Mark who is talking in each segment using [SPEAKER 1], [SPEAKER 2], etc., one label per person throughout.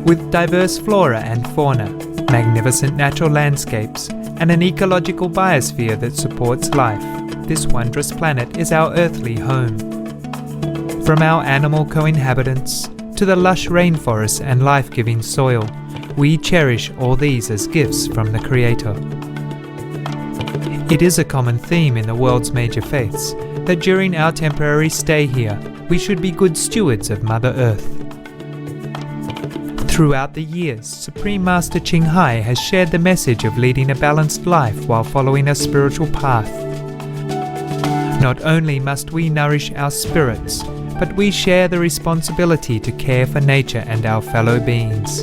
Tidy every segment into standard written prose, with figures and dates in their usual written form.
[SPEAKER 1] With diverse flora and fauna, magnificent natural landscapes, and an ecological biosphere that supports life, this wondrous planet is our earthly home. From our animal co-inhabitants to the lush rainforests and life-giving soil, we cherish all these as gifts from the Creator. It is a common theme in the world's major faiths that during our temporary stay here, we should be good stewards of Mother Earth. Throughout the years, Supreme Master Ching Hai has shared the message of leading a balanced life while following a spiritual path. Not only must we nourish our spirits, but we share the responsibility to care for nature and our fellow beings.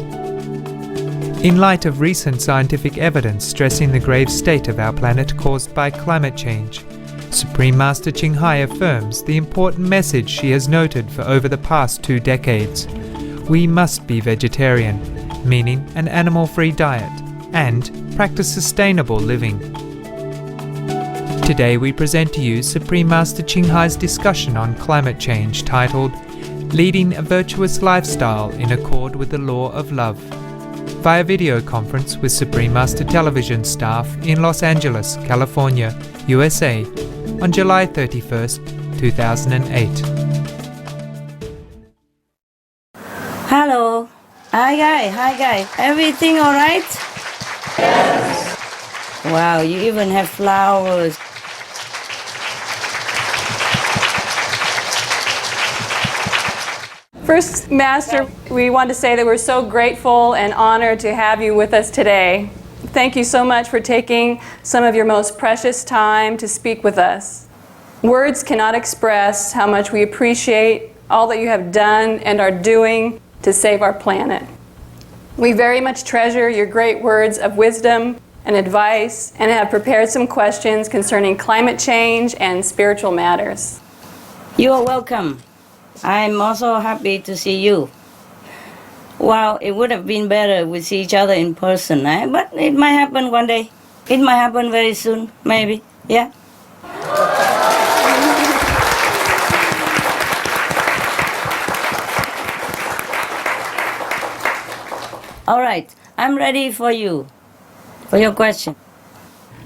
[SPEAKER 1] In light of recent scientific evidence stressing the grave state of our planet caused by climate change, Supreme Master Ching Hai affirms the important message she has noted for over the past 2 decades. We must be vegetarian, meaning an animal-free diet, and practice sustainable living. Today we present to you Supreme Master Ching Hai's discussion on climate change titled Leading a Virtuous Lifestyle in Accord with the Law of Love, via video conference with Supreme Master Television staff in Los Angeles, California, USA, on July 31st, 2008.
[SPEAKER 2] Hello. Hi guy. Everything alright?
[SPEAKER 3] Yes.
[SPEAKER 2] Wow, you even have flowers.
[SPEAKER 3] First, Master, we want to say that we're so grateful and honored to have you with us today. Thank you so much for taking some of your most precious time to speak with us. Words cannot express how much we appreciate all that you have done and are doing to save our planet. We very much treasure your great words of wisdom and advice and have prepared some questions concerning climate change and spiritual matters.
[SPEAKER 2] You are welcome. I'm also happy to see you. Well, it would have been better we see each other in person, but it might happen one day. It might happen very soon, maybe. Yeah? All right, I'm ready for you, for your question.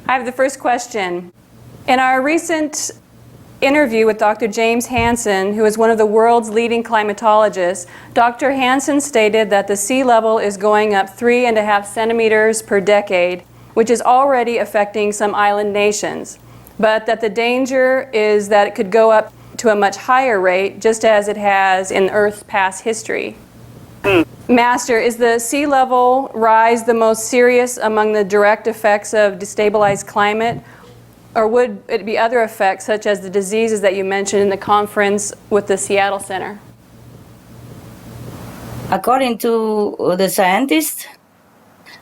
[SPEAKER 3] I have the first question. In our recent interview with Dr. James Hansen, who is one of the world's leading climatologists, Dr. Hansen stated that the sea level is going up 3.5 centimeters per decade, which is already affecting some island nations, but that the danger is that it could go up to a much higher rate, just as it has in Earth's past history. Master, is the sea level rise the most serious among the direct effects of destabilized climate? Or would it be other effects, such as the diseases that you mentioned in the conference with the Seattle Center?
[SPEAKER 2] According to the scientists,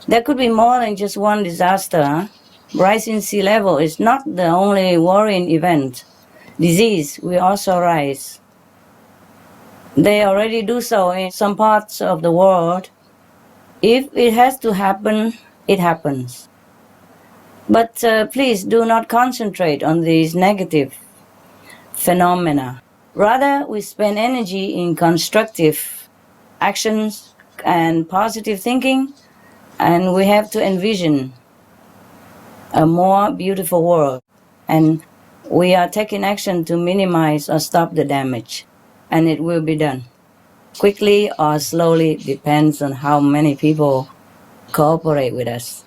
[SPEAKER 2] there could be more than just one disaster. Rising sea level is not the only worrying event. Disease will also rise. They already do so in some parts of the world. If it has to happen, it happens. But please do not concentrate on these negative phenomena. Rather, we spend energy in constructive actions and positive thinking, and we have to envision a more beautiful world. And we are taking action to minimize or stop the damage, and it will be done. Quickly or slowly depends on how many people cooperate with us.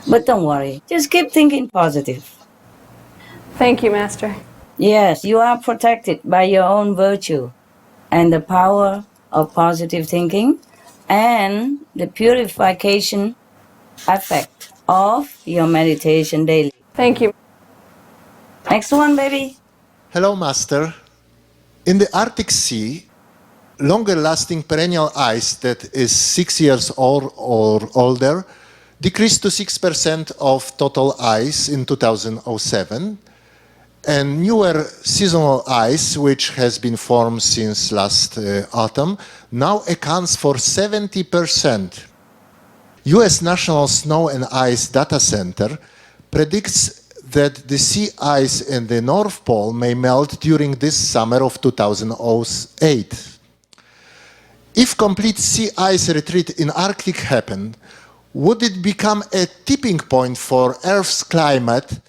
[SPEAKER 2] But don't worry, just keep thinking positive.
[SPEAKER 3] Thank you, Master.
[SPEAKER 2] Yes, you are protected by your own virtue and the power of positive thinking and the purification effect of your meditation daily.
[SPEAKER 3] Thank you.
[SPEAKER 2] Next one, baby.
[SPEAKER 4] Hello, Master. In the Arctic Sea, longer-lasting perennial ice that is 6 years old or older decreased to 6% of total ice in 2007, and newer seasonal ice, which has been formed since last autumn, now accounts for 70%. US National Snow and Ice Data Center predicts that the sea ice in the North Pole may melt during this summer of 2008. If complete sea ice retreat in Arctic happened, would it become a tipping point for Earth's climate,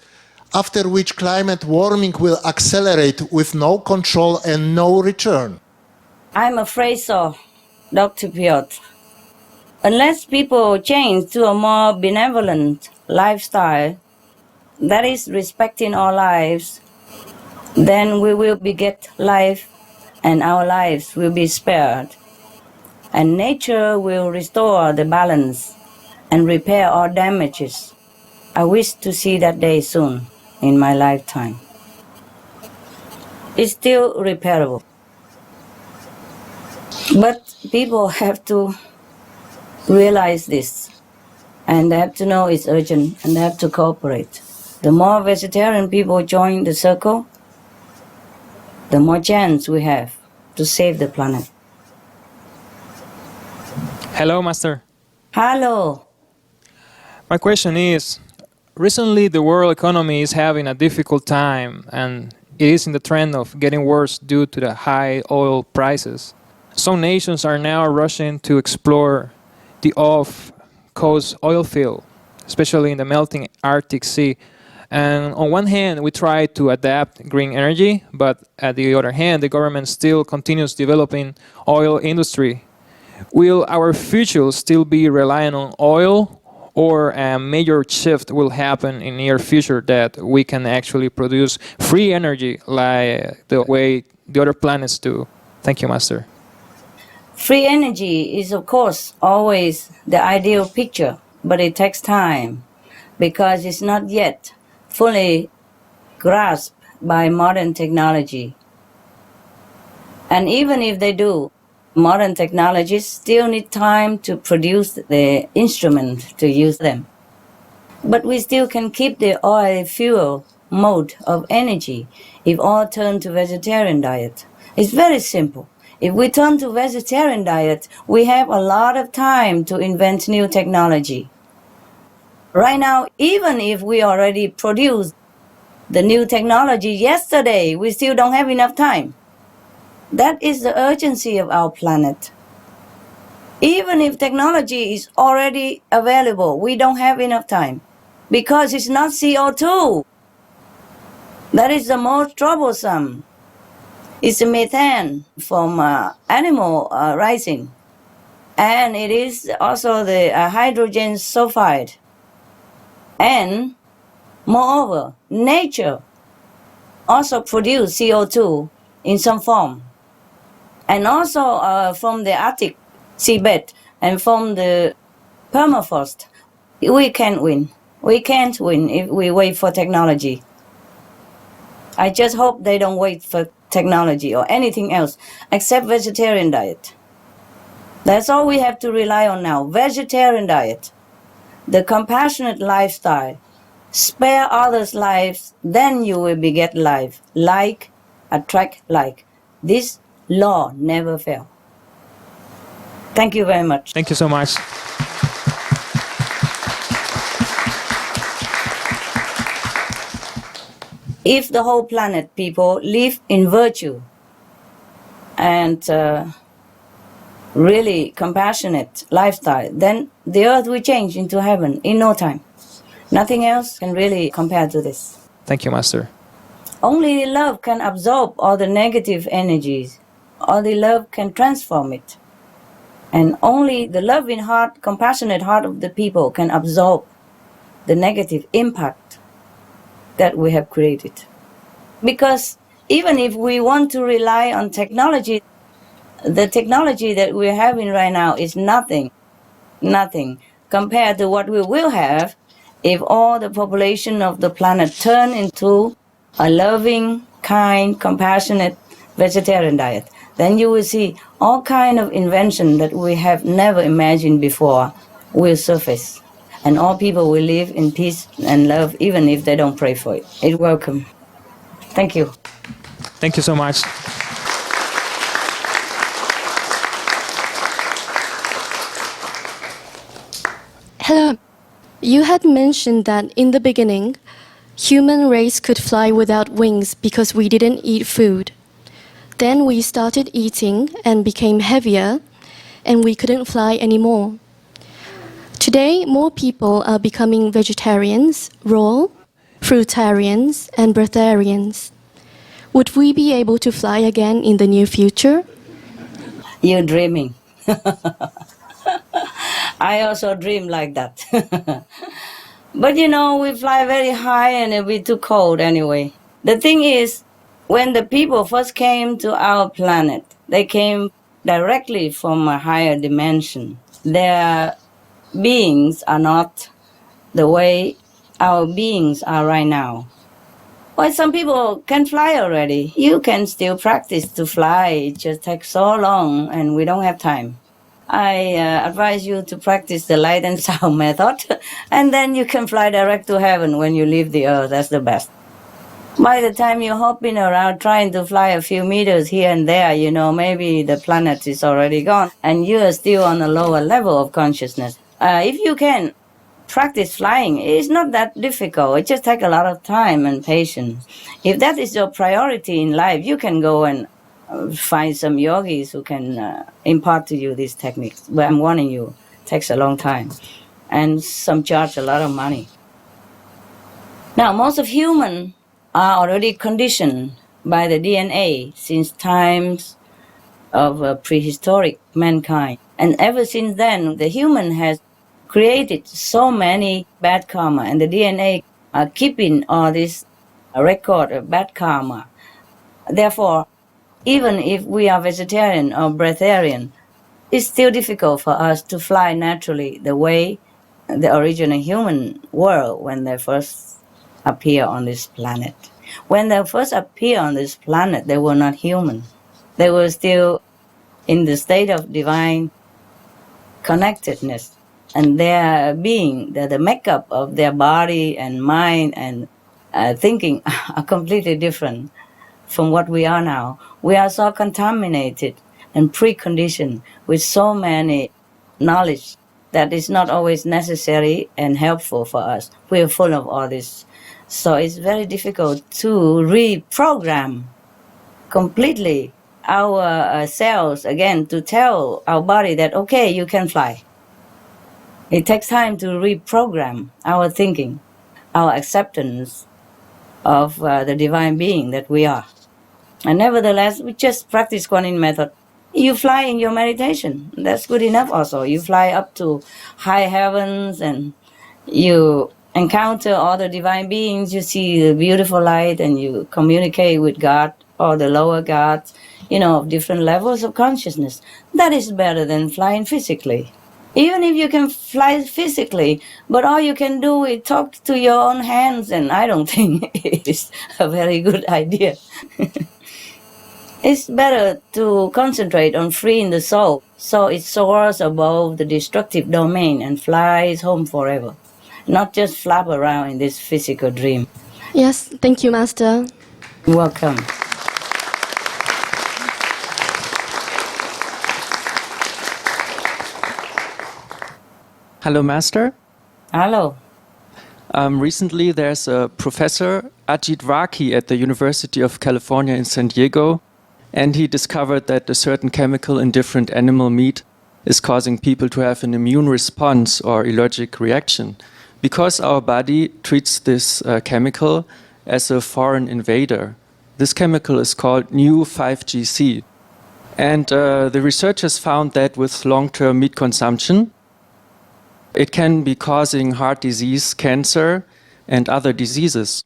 [SPEAKER 4] after which climate warming will accelerate with no control and no return?
[SPEAKER 2] I'm afraid so, Dr. Piotr. Unless people change to a more benevolent lifestyle, that is respecting our lives, then we will beget life and our lives will be spared. And nature will restore the balance and repair all damages. I wish to see that day soon in my lifetime. It's still repairable. But people have to realize this, and they have to know it's urgent, and they have to cooperate. The more vegetarian people join the circle, the more chance we have to save the planet.
[SPEAKER 5] Hello, Master.
[SPEAKER 2] Hello.
[SPEAKER 5] My question is, recently the world economy is having a difficult time and it is in the trend of getting worse due to the high oil prices. Some nations are now rushing to explore the off-coast oil field, especially in the melting Arctic Sea. And on one hand, we try to adapt green energy, but at the other hand, the government still continues developing oil industry. Will our future still be reliant on oil, or a major shift will happen in near future that we can actually produce free energy like the way the other planets do? Thank you, Master.
[SPEAKER 2] Free energy is, of course, always the ideal picture, but it takes time because it's not yet fully grasped by modern technology. And even if they do, modern technologies still need time to produce the instrument to use them. But we still can keep the oil fuel mode of energy if all turn to vegetarian diet. It's very simple. If we turn to vegetarian diet, we have a lot of time to invent new technology. Right now, even if we already produced the new technology yesterday, we still don't have enough time. That is the urgency of our planet. Even if technology is already available, we don't have enough time because it's not CO2. That is the most troublesome. It's methane from animal rising. And it is also the hydrogen sulfide. And moreover, nature also produces CO2 in some form. And also from the Arctic seabed and from the permafrost, we can't win. We can't win if we wait for technology. I just hope they don't wait for technology or anything else except vegetarian diet. That's all we have to rely on now, vegetarian diet. The compassionate lifestyle. Spare others' lives, then you will beget life. Like attract like. This law never fails. Thank you very much.
[SPEAKER 5] Thank you so much.
[SPEAKER 2] If the whole planet people live in virtue and really compassionate lifestyle, then the earth will change into heaven in no time. Nothing else can really compare to this.
[SPEAKER 5] Thank you, Master.
[SPEAKER 2] Only love can absorb all the negative energies. Only love can transform it. And only the loving heart, compassionate heart of the people can absorb the negative impact that we have created. Because even if we want to rely on technology, the technology that we're having right now is nothing compared to what we will have if all the population of the planet turn into a loving, kind, compassionate vegetarian diet. Then you will see all kind of invention that we have never imagined before will surface. And all people will live in peace and love even if they don't pray for it. It's welcome. Thank you.
[SPEAKER 5] Thank you so much.
[SPEAKER 6] Hello. You had mentioned that in the beginning, human race could fly without wings because we didn't eat food. Then we started eating and became heavier, and we couldn't fly anymore. Today, more people are becoming vegetarians, raw, fruitarians, and breatharians. Would we be able to fly again in the near future?
[SPEAKER 2] You're dreaming. I also dream like that. But you know, we fly very high and it'll be too cold anyway. The thing is, when the people first came to our planet, they came directly from a higher dimension. Their beings are not the way our beings are right now. Well, some people can fly already. You can still practice to fly. It just takes so long and we don't have time. I advise you to practice the light and sound method, and then you can fly direct to heaven when you leave the earth. That's the best. By the time you're hopping around trying to fly a few meters here and there, you know, maybe the planet is already gone and you are still on a lower level of consciousness. If you can practice flying, it's not that difficult. It just takes a lot of time and patience. If that is your priority in life, you can go and find some yogis who can impart to you these techniques. But I'm warning you, it takes a long time. And some charge a lot of money. Now, most of humans are already conditioned by the DNA since times of prehistoric mankind. And ever since then, the human has created so many bad karma, and the DNA are keeping all this record of bad karma. Therefore, even if we are vegetarian or breatharian, it's still difficult for us to fly naturally the way the original human were when they first appear on this planet. When they first appear on this planet, they were not human. They were still in the state of divine connectedness. And their being, the makeup of their body and mind and thinking are completely different from what we are now. We are so contaminated and preconditioned with so many knowledge that is not always necessary and helpful for us. We are full of all this. So it's very difficult to reprogram completely our cells again to tell our body that, okay, you can fly. It takes time to reprogram our thinking, our acceptance of the divine being that we are. And nevertheless, we just practice Kuan Yin method. You fly in your meditation. That's good enough also. You fly up to high heavens and you encounter all the divine beings. You see the beautiful light and you communicate with God or the lower gods, you know, of different levels of consciousness. That is better than flying physically. Even if you can fly physically, but all you can do is talk to your own hands, and I don't think it's a very good idea. It's better to concentrate on freeing the soul so it soars above the destructive domain and flies home forever, not just flap around in this physical dream.
[SPEAKER 6] Yes, thank you, Master.
[SPEAKER 2] You're welcome.
[SPEAKER 7] Hello, Master.
[SPEAKER 2] Hello.
[SPEAKER 7] Recently, there's a professor, Ajit Vaki, at the University of California in San Diego, and he discovered that a certain chemical in different animal meat is causing people to have an immune response or allergic reaction, because our body treats this chemical as a foreign invader. This chemical is called new 5GC. And the researchers found that with long-term meat consumption, it can be causing heart disease, cancer, and other diseases.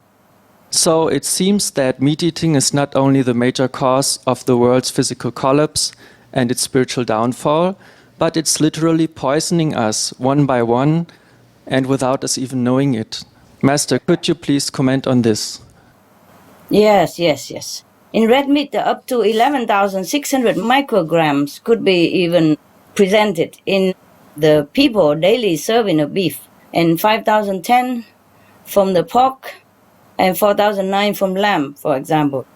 [SPEAKER 7] So it seems that meat eating is not only the major cause of the world's physical collapse and its spiritual downfall, but it's literally poisoning us one by one and without us even knowing it. Master, could you please comment on this?
[SPEAKER 2] Yes. In red meat, up to 11,600 micrograms could be even presented in the people daily serving of beef, and 5,010 from the pork, and 4,009 from lamb, for example.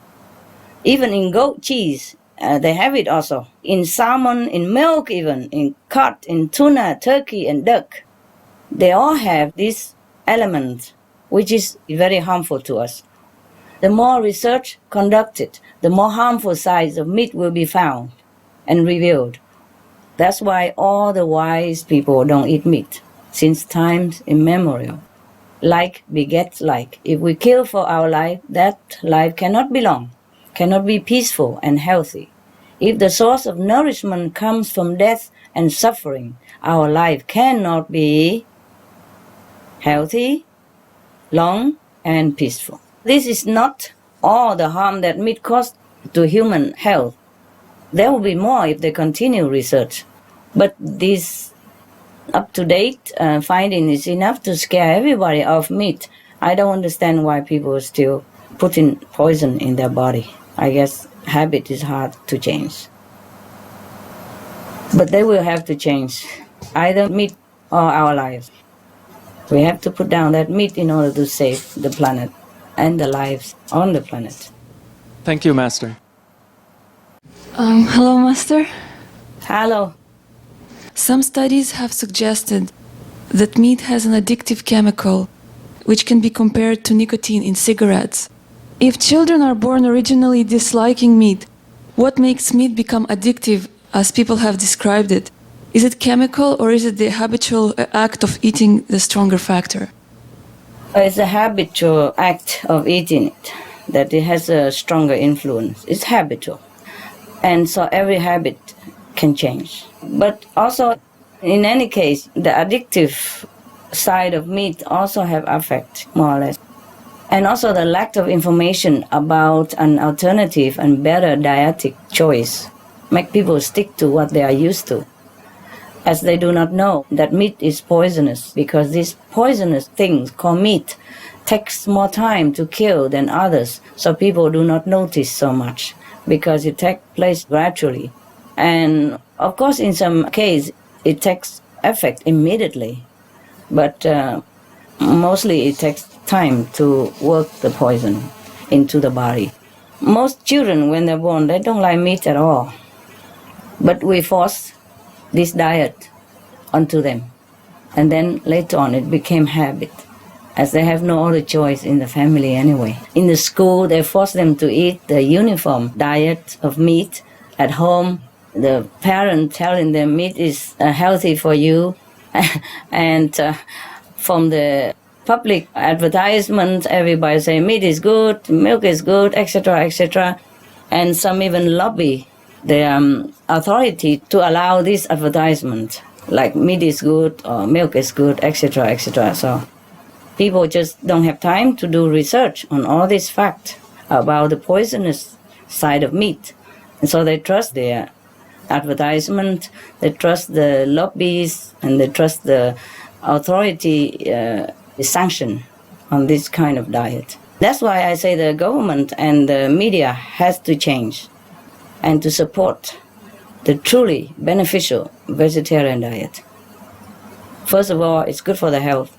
[SPEAKER 2] Even in goat cheese, they have it also. In salmon, in milk even, in cod, in tuna, turkey, and duck. They all have this element, which is very harmful to us. The more research conducted, the more harmful sides of meat will be found and revealed. That's why all the wise people don't eat meat, since times immemorial. Like begets like. If we kill for our life, that life cannot be long, cannot be peaceful and healthy. If the source of nourishment comes from death and suffering, our life cannot be healthy, long, and peaceful. This is not all the harm that meat causes to human health. There will be more if they continue research. But this up-to-date finding is enough to scare everybody off meat. I don't understand why people are still putting poison in their body. I guess habit is hard to change. But they will have to change either meat or our lives. We have to put down that meat in order to save the planet and the lives on the planet.
[SPEAKER 7] Thank you, Master.
[SPEAKER 8] Hello, Master.
[SPEAKER 2] Hello.
[SPEAKER 8] Some studies have suggested that meat has an addictive chemical, which can be compared to nicotine in cigarettes. If children are born originally disliking meat, what makes meat become addictive, as people have described it? Is it chemical, or is it the habitual act of eating the stronger factor?
[SPEAKER 2] It's a habitual act of eating it, that it has a stronger influence. It's habitual. And so every habit can change. But also, in any case, the addictive side of meat also have effect, more or less. And also the lack of information about an alternative and better dietetic choice make people stick to what they are used to, as they do not know that meat is poisonous, because these poisonous things called meat takes more time to kill than others, so people do not notice so much, because it takes place gradually. And of course, in some case, it takes effect immediately, but mostly it takes time to work the poison into the body. Most children, when they're born, they don't like meat at all. But we force this diet onto them. And then later on, it became habit, as they have no other choice in the family anyway. In the school, they force them to eat the uniform diet of meat. At home, the parent telling them meat is healthy for you. And from the public advertisement, everybody say meat is good, milk is good, etc., etc. And some even lobby the authority to allow this advertisement, like meat is good or milk is good, etc., etc. So people just don't have time to do research on all these facts about the poisonous side of meat. And so they trust their advertisement, they trust the lobbies, and they trust the authority sanction on this kind of diet. That's why I say the government and the media has to change and to support the truly beneficial vegetarian diet. First of all, it's good for the health.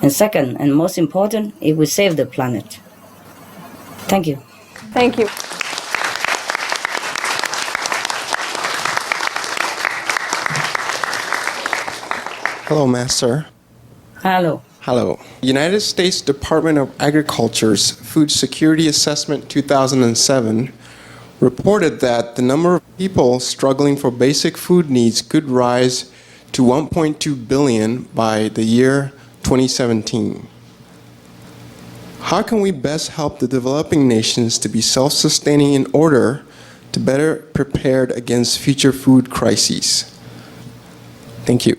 [SPEAKER 2] And second, and most important, it will save the planet. Thank you.
[SPEAKER 3] Thank you.
[SPEAKER 9] Hello, Master.
[SPEAKER 2] Hello.
[SPEAKER 9] Hello. United States Department of Agriculture's Food Security Assessment 2007 reported that the number of people struggling for basic food needs could rise to 1.2 billion by the year 2017. How can we best help the developing nations to be self-sustaining in order to better prepared against future food crises? Thank you.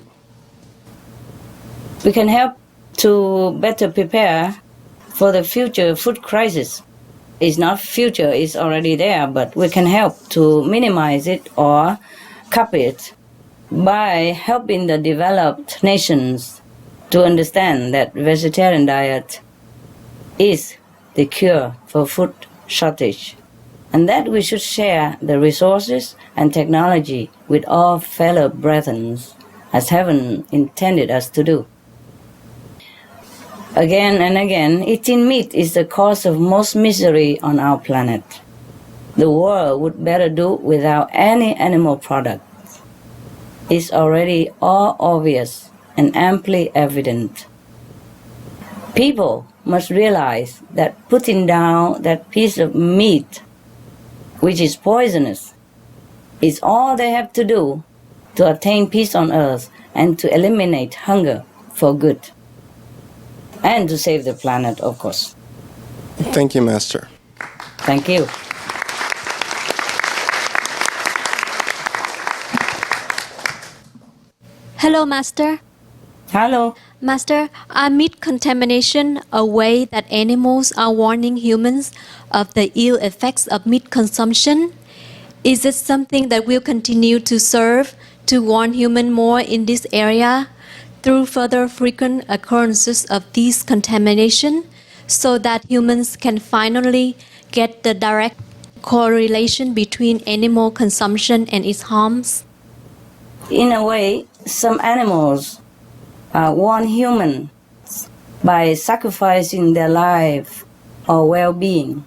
[SPEAKER 2] We can help to better prepare for the future food crisis. It's not future, it's already there, but we can help to minimize it or cap it by helping the developed nations to understand that vegetarian diet is the cure for food shortage, and that we should share the resources and technology with all fellow brethren, as heaven intended us to do. Again and again, eating meat is the cause of most misery on our planet. The world would better do without any animal products. It's already all obvious and amply evident. People must realize that putting down that piece of meat, which is poisonous, is all they have to do to attain peace on earth and to eliminate hunger for good. And to save the planet, of course.
[SPEAKER 9] Thank you, Master.
[SPEAKER 2] Thank you.
[SPEAKER 10] Hello, Master.
[SPEAKER 2] Hello.
[SPEAKER 10] Master, are meat contamination a way that animals are warning humans of the ill effects of meat consumption? Is it something that will continue to serve to warn humans more in this area through further frequent occurrences of these contamination so that humans can finally get the direct correlation between animal consumption and its harms?
[SPEAKER 2] In a way, some animals warn humans by sacrificing their life or well-being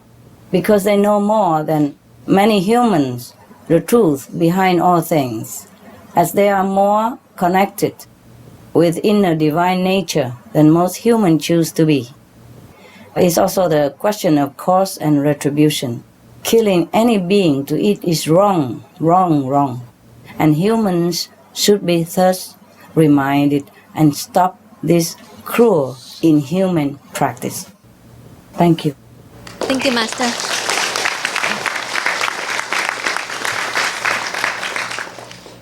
[SPEAKER 2] because they know more than many humans the truth behind all things, as they are more connected with inner divine nature than most humans choose to be. It's also the question of cause and retribution. Killing any being to eat is wrong, wrong, wrong. And humans should be thus reminded and stop this cruel, inhuman practice. Thank you.
[SPEAKER 10] Thank you, Master.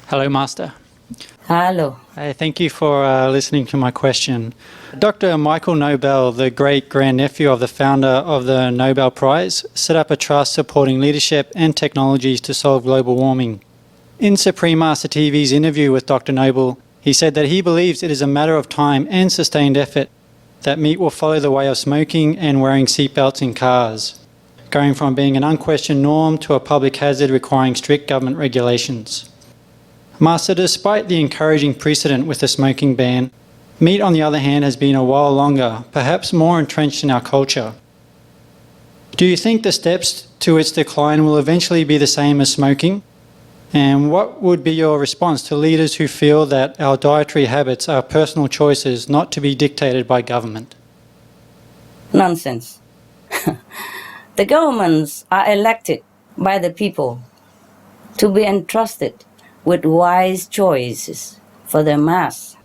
[SPEAKER 11] Hello, Master.
[SPEAKER 2] Hello.
[SPEAKER 11] Thank you for listening to my question. Dr. Michael Nobel, the great-grandnephew of the founder of the Nobel Prize, set up a trust supporting leadership and technologies to solve global warming. In Supreme Master TV's interview with Dr. Nobel, he said that he believes it is a matter of time and sustained effort that meat will follow the way of smoking and wearing seatbelts in cars, going from being an unquestioned norm to a public hazard requiring strict government regulations. Master, despite the encouraging precedent with the smoking ban, meat, on the other hand, has been a while longer, perhaps more entrenched in our culture. Do you think the steps to its decline will eventually be the same as smoking? And what would be your response to leaders who feel that our dietary habits are personal choices not to be dictated by government?
[SPEAKER 2] Nonsense. The governments are elected by the people to be entrusted with wise choices for their mass.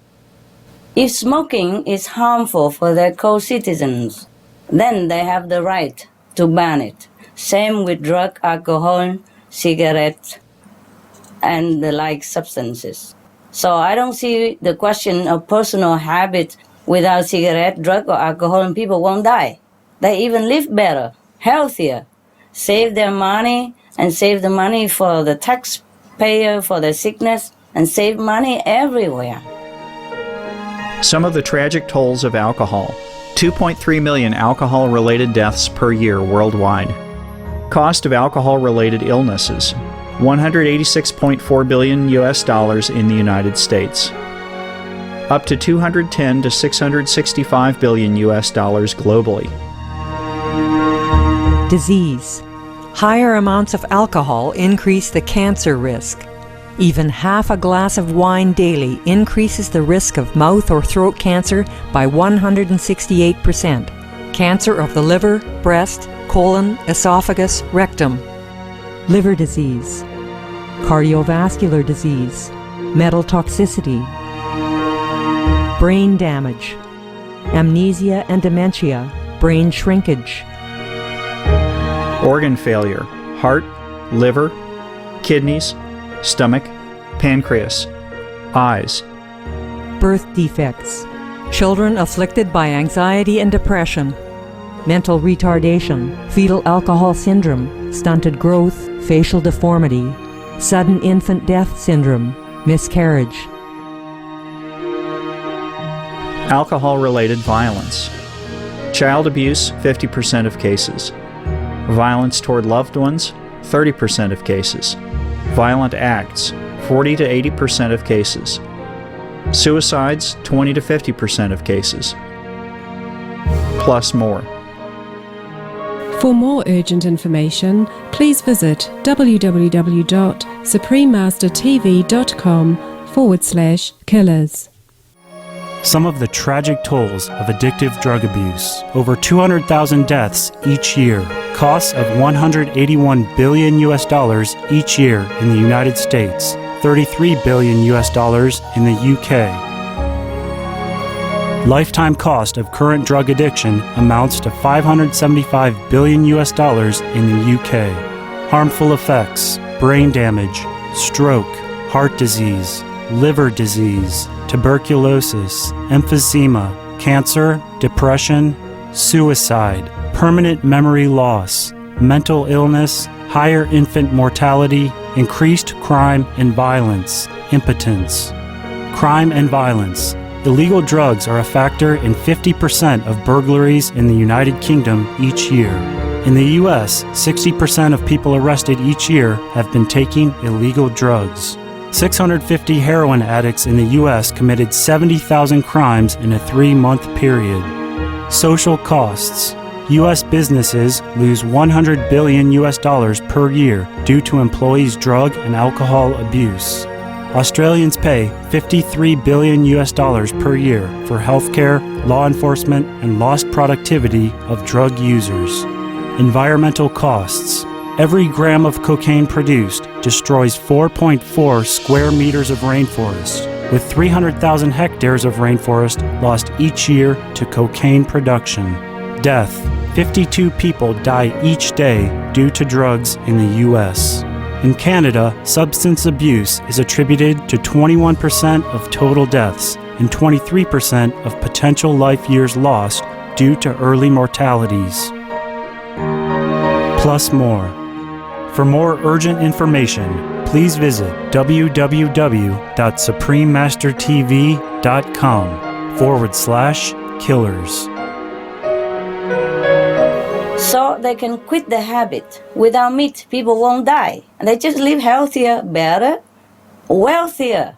[SPEAKER 2] If smoking is harmful for their co-citizens, then they have the right to ban it. Same with drug, alcohol, cigarettes, and the like substances. So I don't see the question of personal habit. Without cigarette, drug, or alcohol, and people won't die. They even live better, healthier, save their money, and save the money for the taxpayer, for the sickness, and save money everywhere.
[SPEAKER 12] Some of the tragic tolls of alcohol. 2.3 million alcohol-related deaths per year worldwide. Cost of alcohol-related illnesses. $186.4 billion in the United States. Up to $210 to $665 billion globally.
[SPEAKER 13] Disease. Higher amounts of alcohol increase the cancer risk. Even half a glass of wine daily increases the risk of mouth or throat cancer by 168%. Cancer of the liver, breast, colon, esophagus, rectum. Liver disease. Cardiovascular disease. Metal toxicity. Brain damage. Amnesia and dementia. Brain shrinkage.
[SPEAKER 12] Organ failure. Heart, liver, kidneys, stomach, pancreas, eyes.
[SPEAKER 13] Birth defects. Children afflicted by anxiety and depression. Mental retardation. Fetal alcohol syndrome. Stunted growth. Facial deformity. Sudden infant death syndrome. Miscarriage.
[SPEAKER 12] Alcohol-related violence. Child abuse, 50% of cases. Violence toward loved ones, 30% of cases. Violent acts, 40 to 80% of cases. Suicides, 20 to 50% of cases. Plus more.
[SPEAKER 14] For more urgent information, please visit www.suprememastertv.com/killers.
[SPEAKER 15] Some of the tragic tolls of addictive drug abuse. Over 200,000 deaths each year. Costs of $181 billion each year in the United States. $33 billion in the UK. Lifetime cost of current drug addiction amounts to $575 billion in the UK. Harmful effects: brain damage, stroke, heart disease, liver disease, tuberculosis, emphysema, cancer, depression, suicide, permanent memory loss, mental illness, higher infant mortality, increased crime and violence, impotence. Crime and violence. Illegal drugs are a factor in 50% of burglaries in the United Kingdom each year. In the US, 60% of people arrested each year have been taking illegal drugs. 650 heroin addicts in the US committed 70,000 crimes in a 3-month period. Social costs. US businesses lose $100 billion per year due to employees' drug and alcohol abuse. Australians pay $53 billion per year for healthcare, law enforcement, and lost productivity of drug users. Environmental costs. Every gram of cocaine produced destroys 4.4 square meters of rainforest, with 300,000 hectares of rainforest lost each year to cocaine production. Death. 52 people die each day due to drugs in the U.S. In Canada, substance abuse is attributed to 21% of total deaths and 23% of potential life years lost due to early mortalities. Plus more. For more urgent information, please visit www.suprememastertv.com/killers.
[SPEAKER 2] So they can quit the habit. Without meat, people won't die. And they just live healthier, better, wealthier,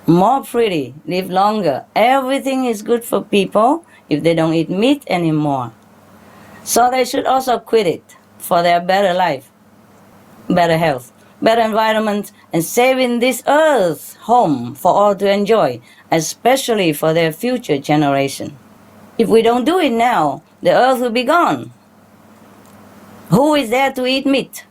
[SPEAKER 2] more freely, live longer. Everything is good for people if they don't eat meat anymore. So they should also quit it for their better life, better health, better environment, and saving this earth home for all to enjoy, especially for their future generation. If we don't do it now, the earth will be gone. Who is there to eat meat?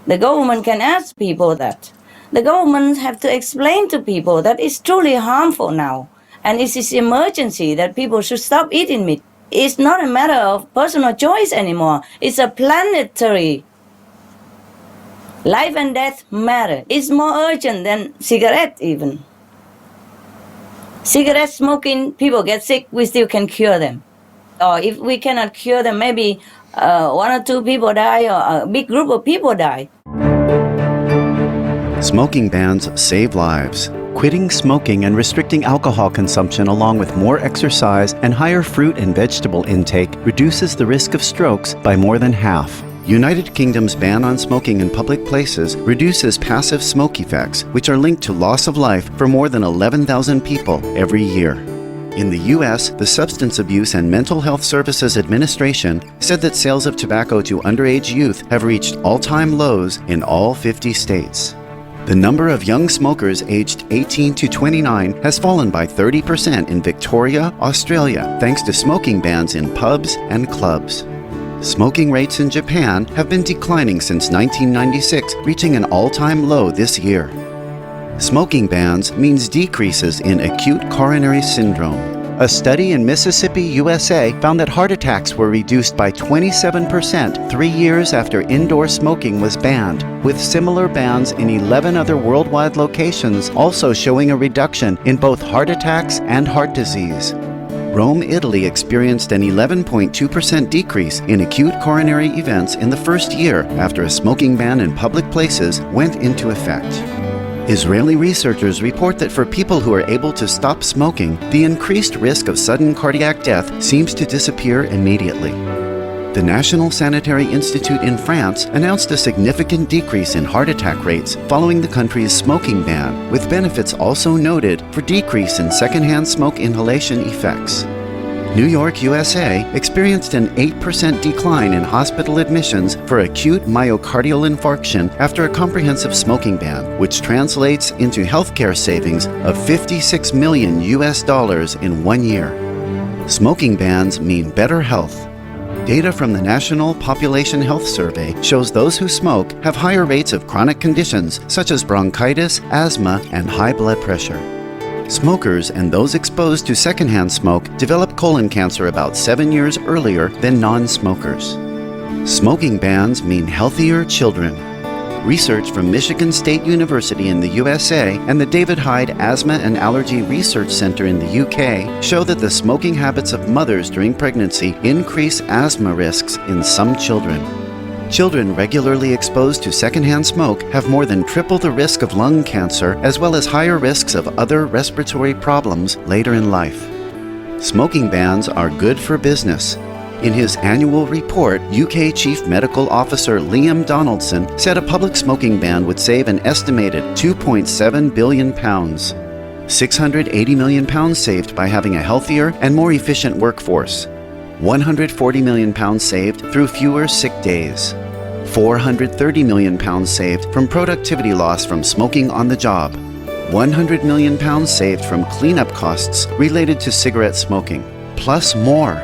[SPEAKER 2] The government can ask people that. The government have to explain to people that it's truly harmful now, and it is an emergency that people should stop eating meat. It's not a matter of personal choice anymore. It's a planetary. Life and death matter. It's more urgent than cigarette even. Cigarette smoking, people get sick, we still can cure them. Or if we cannot cure them, maybe 1 or 2 people die or a big group of people die.
[SPEAKER 16] Smoking bans save lives. Quitting smoking and restricting alcohol consumption along with more exercise and higher fruit and vegetable intake reduces the risk of strokes by more than half. United Kingdom's ban on smoking in public places reduces passive smoke effects, which are linked to loss of life for more than 11,000 people every year. In the U.S., the Substance Abuse and Mental Health Services Administration said that sales of tobacco to underage youth have reached all-time lows in all 50 states. The number of young smokers aged 18 to 29 has fallen by 30% in Victoria, Australia, thanks to smoking bans in pubs and clubs. Smoking rates in Japan have been declining since 1996, reaching an all-time low this year. Smoking bans means decreases in acute coronary syndrome. A study in Mississippi, USA found that heart attacks were reduced by 27% 3 years after indoor smoking was banned, with similar bans in 11 other worldwide locations also showing a reduction in both heart attacks and heart disease. Rome, Italy experienced an 11.2% decrease in acute coronary events in the first year after a smoking ban in public places went into effect. Israeli researchers report that for people who are able to stop smoking, the increased risk of sudden cardiac death seems to disappear immediately. The National Sanitary Institute in France announced a significant decrease in heart attack rates following the country's smoking ban, with benefits also noted for decrease in secondhand smoke inhalation effects. New York, USA experienced an 8% decline in hospital admissions for acute myocardial infarction after a comprehensive smoking ban, which translates into healthcare savings of $56 million in 1 year. Smoking bans mean better health. Data from the National Population Health Survey shows those who smoke have higher rates of chronic conditions such as bronchitis, asthma, and high blood pressure. Smokers and those exposed to secondhand smoke develop colon cancer about 7 years earlier than non-smokers. Smoking bans mean healthier children. Research from Michigan State University in the USA and the David Hyde Asthma and Allergy Research Center in the UK show that the smoking habits of mothers during pregnancy increase asthma risks in some children. Children regularly exposed to secondhand smoke have more than triple the risk of lung cancer as well as higher risks of other respiratory problems later in life. Smoking bans are good for business. In his annual report, UK Chief Medical Officer Liam Donaldson said a public smoking ban would save an estimated £2.7 billion. £680 million saved by having a healthier and more efficient workforce. £140 million saved through fewer sick days. £430 million saved from productivity loss from smoking on the job. £100 million saved from cleanup costs related to cigarette smoking, plus more.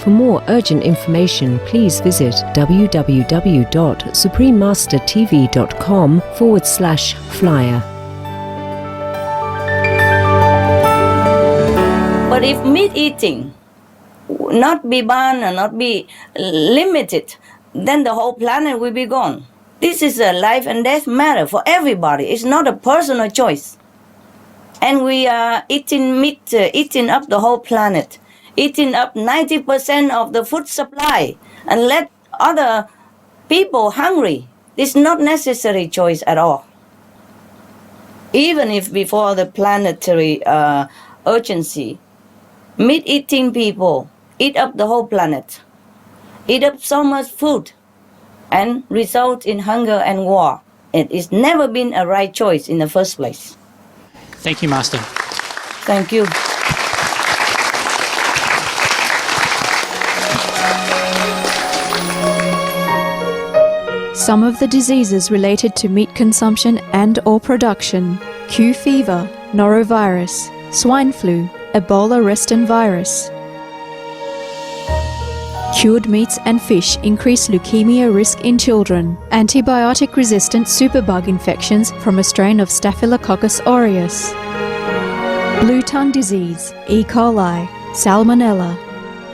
[SPEAKER 17] For more urgent information, please visit www.suprememastertv.com/flyer.
[SPEAKER 2] But if meat eating not be banned and not be limited, then the whole planet will be gone. This is a life and death matter for everybody. It's not a personal choice. And we are eating meat, eating up the whole planet, eating up 90% of the food supply, and let other people hungry. It's not necessary choice at all. Even if before the planetary urgency, meat-eating people eat up the whole planet, eat up so much food, and result in hunger and war. It has never been a right choice in the first place.
[SPEAKER 11] Thank you, Master.
[SPEAKER 2] Thank you.
[SPEAKER 18] Some of the diseases related to meat consumption and/or production: Q fever, norovirus, swine flu, Ebola reston virus. Cured meats and fish increase leukemia risk in children. Antibiotic-resistant superbug infections from a strain of Staphylococcus aureus. Blue tongue disease, E. coli, Salmonella.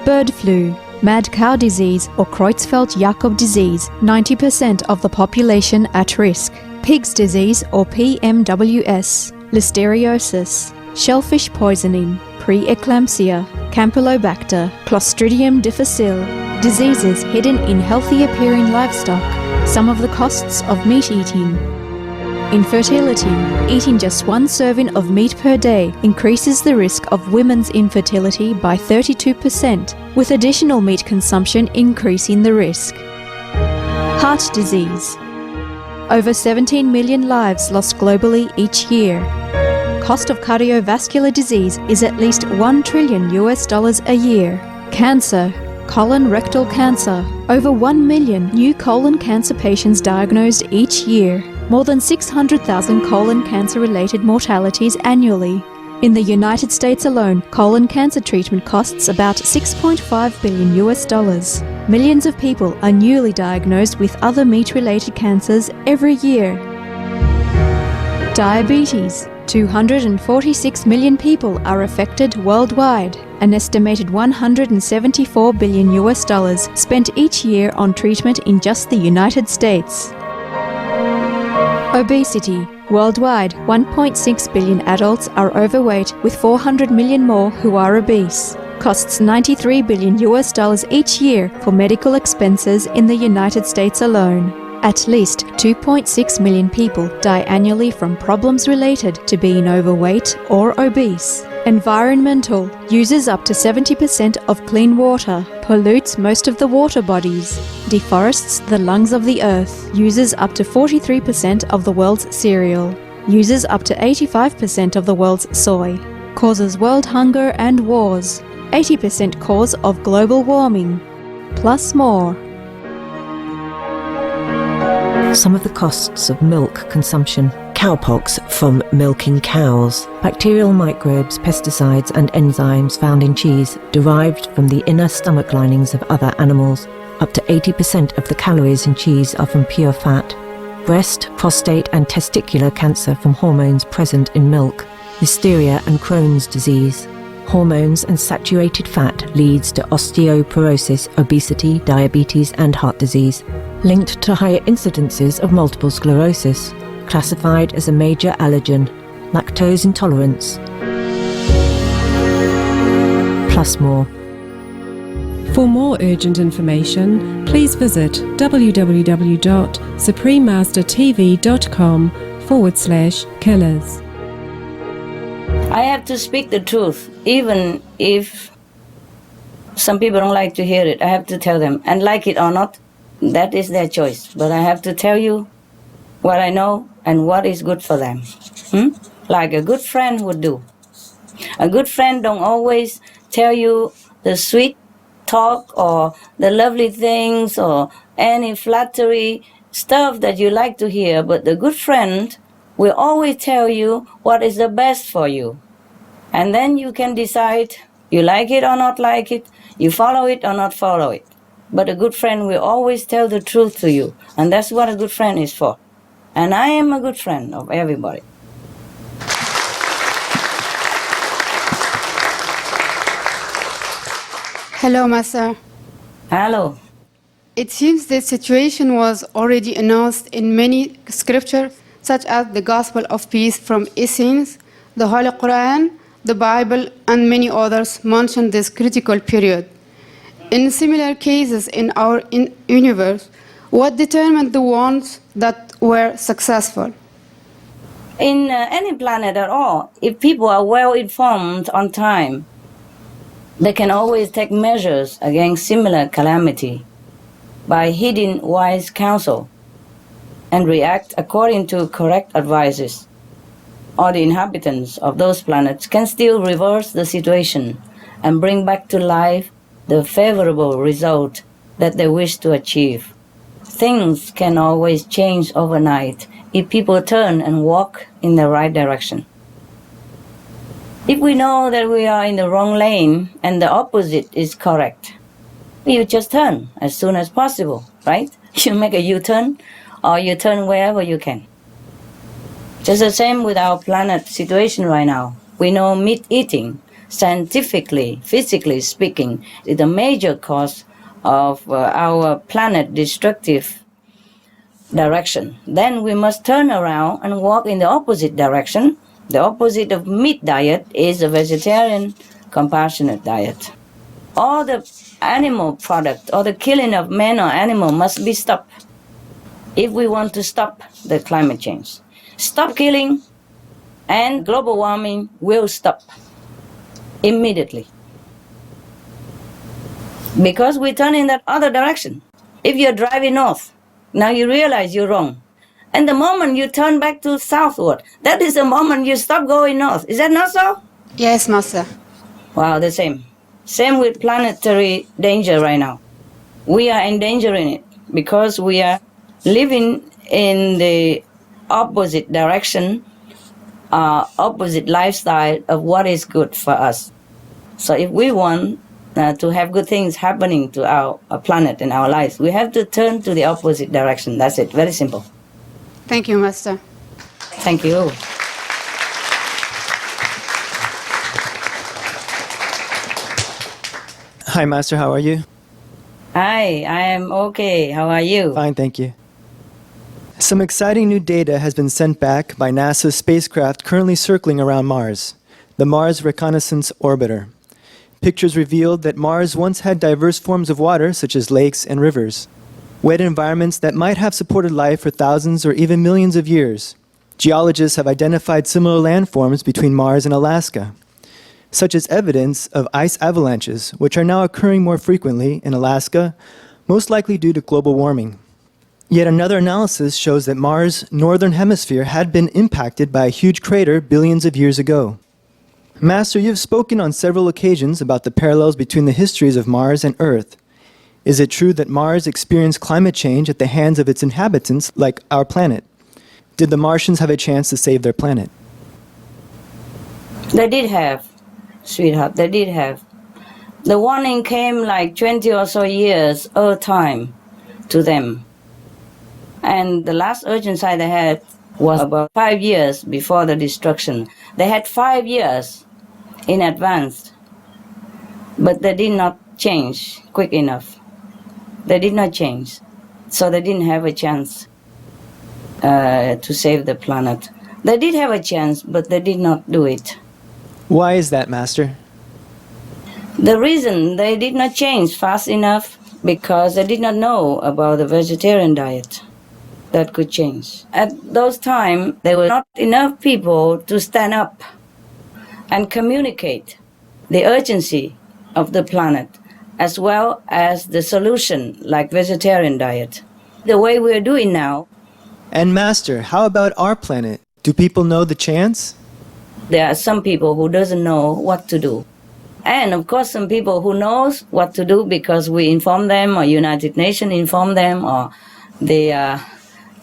[SPEAKER 18] Bird flu, mad cow disease or Creutzfeldt-Jakob disease, 90% of the population at risk. Pig's disease or PMWS, listeriosis, shellfish poisoning, preeclampsia, Campylobacter, Clostridium difficile, diseases hidden in healthy-appearing livestock. Some of the costs of meat eating. Infertility. Eating just one serving of meat per day increases the risk of women's infertility by 32%, with additional meat consumption increasing the risk. Heart disease. Over 17 million lives lost globally each year. Cost of cardiovascular disease is at least $1 trillion a year. Cancer. Colon rectal cancer. Over 1 million new colon cancer patients diagnosed each year. More than 600,000 colon cancer-related mortalities annually. In the United States alone, colon cancer treatment costs about $6.5 billion. Millions of people are newly diagnosed with other meat-related cancers every year. Diabetes. 246 million people are affected worldwide. An estimated $174 billion spent each year on treatment in just the United States. Obesity. Worldwide, 1.6 billion adults are overweight, with 400 million more who are obese. Costs $93 billion each year for medical expenses in the United States alone. At least 2.6 million people die annually from problems related to being overweight or obese. Environmental. Uses up to 70% of clean water. Pollutes most of the water bodies. Deforests the lungs of the earth. Uses up to 43% of the world's cereal. Uses up to 85% of the world's soy. Causes world hunger and wars. 80% cause of global warming. Plus more.
[SPEAKER 17] Some of the costs of milk consumption Cowpox from milking cows. Bacterial microbes, pesticides and enzymes found in cheese derived from the inner stomach linings of other animals. Up to 80% of the calories in cheese are from pure fat. Breast, prostate and testicular cancer from hormones present in milk. Listeria and Crohn's disease. Hormones and saturated fat leads to osteoporosis, obesity, diabetes and heart disease. Linked to higher incidences of multiple sclerosis. Classified as a major allergen. Lactose intolerance. Plus more.
[SPEAKER 14] For more urgent information, please visit www.suprememastertv.com/killers.
[SPEAKER 2] I have to speak the truth, even if some people don't like to hear it. I have to tell them, and like it or not, that is their choice. But I have to tell you what I know and what is good for them. Like a good friend would do. A good friend don't always tell you the sweet talk or the lovely things or any flattery stuff that you like to hear, but the good friend will always tell you what is the best for you. And then you can decide you like it or not like it, you follow it or not follow it. But a good friend will always tell the truth to you, and that's what a good friend is for. And I am a good friend of everybody.
[SPEAKER 19] Hello, Master.
[SPEAKER 2] Hello.
[SPEAKER 19] It seems this situation was already announced in many scriptures, such as the Gospel of Peace from Essenes, the Holy Quran, the Bible, and many others mention this critical period. In similar cases in our universe, what determined the ones that were successful?
[SPEAKER 2] In any planet at all, if people are well informed on time, they can always take measures against similar calamity by heeding wise counsel and react according to correct advices. Or the inhabitants of those planets can still reverse the situation and bring back to life the favorable result that they wish to achieve. Things can always change overnight if people turn and walk in the right direction. If we know that we are in the wrong lane and the opposite is correct, you just turn as soon as possible, right? You make a U-turn or you turn wherever you can. Just the same with our planet situation right now. We know meat eating, scientifically, physically speaking, is a major cause of our planet destructive direction. Then we must turn around and walk in the opposite direction. The opposite of meat diet is a vegetarian, compassionate diet. All the animal product or the killing of man or animal must be stopped if we want to stop the climate change. Stop killing and global warming will stop immediately. Because we turn in that other direction. If you're driving north, now you realize you're wrong. And the moment you turn back to southward, that is the moment you stop going north. Is that not so?
[SPEAKER 19] Yes, Master.
[SPEAKER 2] Wow, the same. Same with planetary danger right now. We are endangering it because we are living in the opposite direction, opposite lifestyle of what is good for us. So if we want to have good things happening to our planet and our lives, we have to turn to the opposite direction. That's it. Very simple.
[SPEAKER 19] Thank you, Master.
[SPEAKER 2] Thank you.
[SPEAKER 20] Hi, Master. How are you?
[SPEAKER 2] Hi, I am okay. How are you?
[SPEAKER 20] Fine, thank you. Some exciting new data has been sent back by NASA's spacecraft currently circling around Mars, the Mars Reconnaissance Orbiter. Pictures revealed that Mars once had diverse forms of water, such as lakes and rivers, wet environments that might have supported life for thousands or even millions of years. Geologists have identified similar landforms between Mars and Alaska, such as evidence of ice avalanches, which are now occurring more frequently in Alaska, most likely due to global warming. Yet another analysis shows that Mars' northern hemisphere had been impacted by a huge crater billions of years ago. Master, you've spoken on several occasions about the parallels between the histories of Mars and Earth. Is it true that Mars experienced climate change at the hands of its inhabitants like our planet? Did the Martians have a chance to save their planet?
[SPEAKER 2] They did have, sweetheart, they did have. The warning came like 20 or so years old time to them. And the last urgent sight they had was about 5 years before the destruction. They had 5 years in advance, but they did not change quick enough. They did not change, so they didn't have a chance to save the planet. They did have a chance, but they did not do it.
[SPEAKER 20] Why is that, Master?
[SPEAKER 2] The reason they did not change fast enough because they did not know about the vegetarian diet that could change. At those times, there were not enough people to stand up and communicate the urgency of the planet as well as the solution like vegetarian diet. The way we're doing now.
[SPEAKER 20] And Master, how about our planet? Do people know the chance?
[SPEAKER 2] There are some people who doesn't know what to do. And of course some people who knows what to do because we inform them or United Nations inform them or the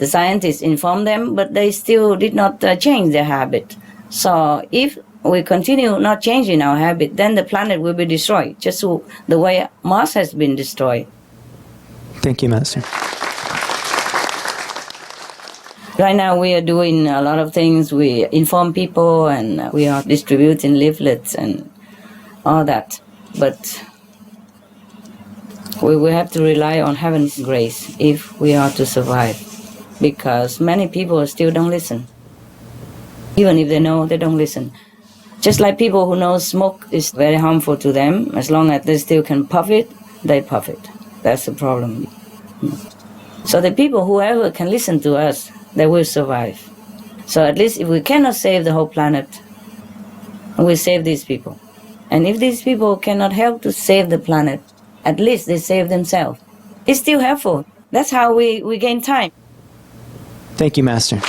[SPEAKER 2] scientists inform them, but they still did not change their habit. So if we continue not changing our habit, then the planet will be destroyed, just the way Mars has been destroyed.
[SPEAKER 20] Thank you, Master.
[SPEAKER 2] Right now we are doing a lot of things. We inform people and we are distributing leaflets and all that. But we will have to rely on heaven's grace if we are to survive. Because many people still don't listen. Even if they know, they don't listen. Just like people who know smoke is very harmful to them, as long as they still can puff it, they puff it. That's the problem. So the people, whoever can listen to us, they will survive. So at least if we cannot save the whole planet, we save these people. And if these people cannot help to save the planet, at least they save themselves. It's still helpful. That's how we gain time.
[SPEAKER 20] Thank you, Master.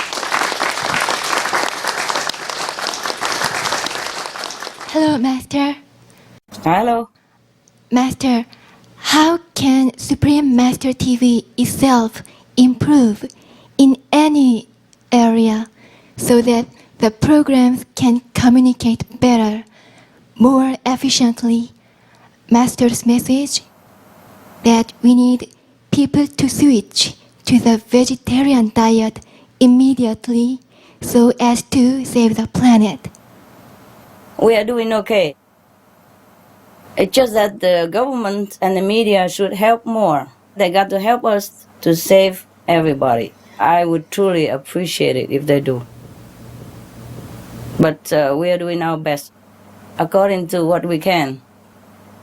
[SPEAKER 21] Hello, Master.
[SPEAKER 2] Hello.
[SPEAKER 21] Master, how can Supreme Master TV itself improve in any area so that the programs can communicate better, more efficiently? Master's message that we need people to switch to the vegetarian diet immediately so as to save the planet.
[SPEAKER 2] We are doing okay. It's just that the government and the media should help more. They got to help us to save everybody. I would truly appreciate it if they do. But we are doing our best according to what we can.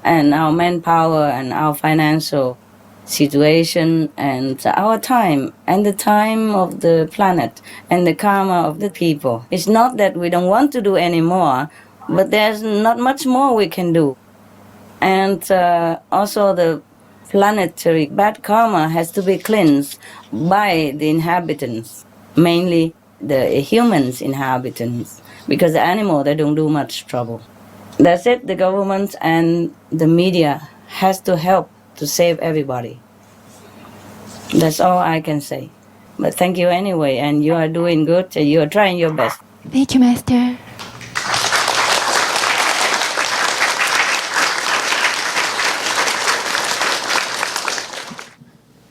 [SPEAKER 2] And our manpower and our financial situation and our time and the time of the planet and the karma of the people. It's not that we don't want to do any more, but there's not much more we can do. And also the planetary bad karma has to be cleansed by the inhabitants, mainly the humans inhabitants, because the animal, they don't do much trouble. That's it, the government and the media has to help to save everybody. That's all I can say. But thank you anyway, and you are doing good, and you are trying your best.
[SPEAKER 21] Thank you, Master.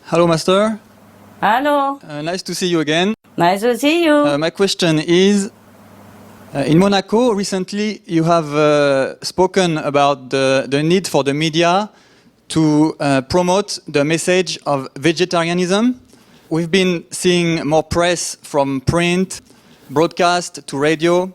[SPEAKER 22] Hello, Master.
[SPEAKER 2] Hello.
[SPEAKER 22] Nice to see you again.
[SPEAKER 2] Nice to see you.
[SPEAKER 22] My question is, in Monaco, recently you have spoken about the need for the media to promote the message of vegetarianism. We've been seeing more press from print, broadcast to radio,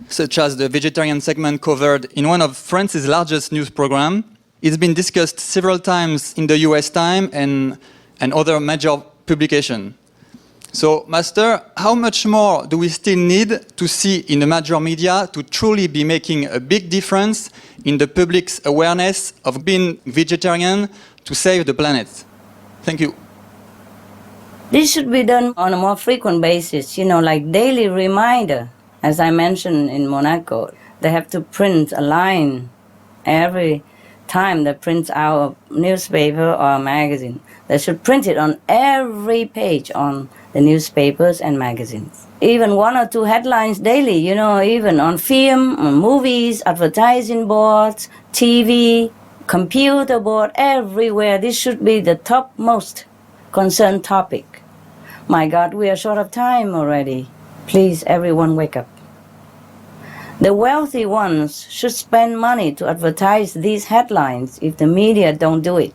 [SPEAKER 22] such as the vegetarian segment covered in one of France's largest news programs. It's been discussed several times in the US Times and other major publications. So, Master, how much more do we still need to see in the major media to truly be making a big difference in the public's awareness of being vegetarian to save the planet? Thank you.
[SPEAKER 2] This should be done on a more frequent basis, like daily reminder. As I mentioned in Monaco, they have to print a line every time they print our newspaper or magazine. They should print it on every page on the newspapers and magazines. Even 1 or 2 headlines daily, even on film, on movies, advertising boards, TV, computer board, everywhere. This should be the topmost concerned topic. My God, we are short of time already. Please, everyone, wake up. The wealthy ones should spend money to advertise these headlines if the media don't do it.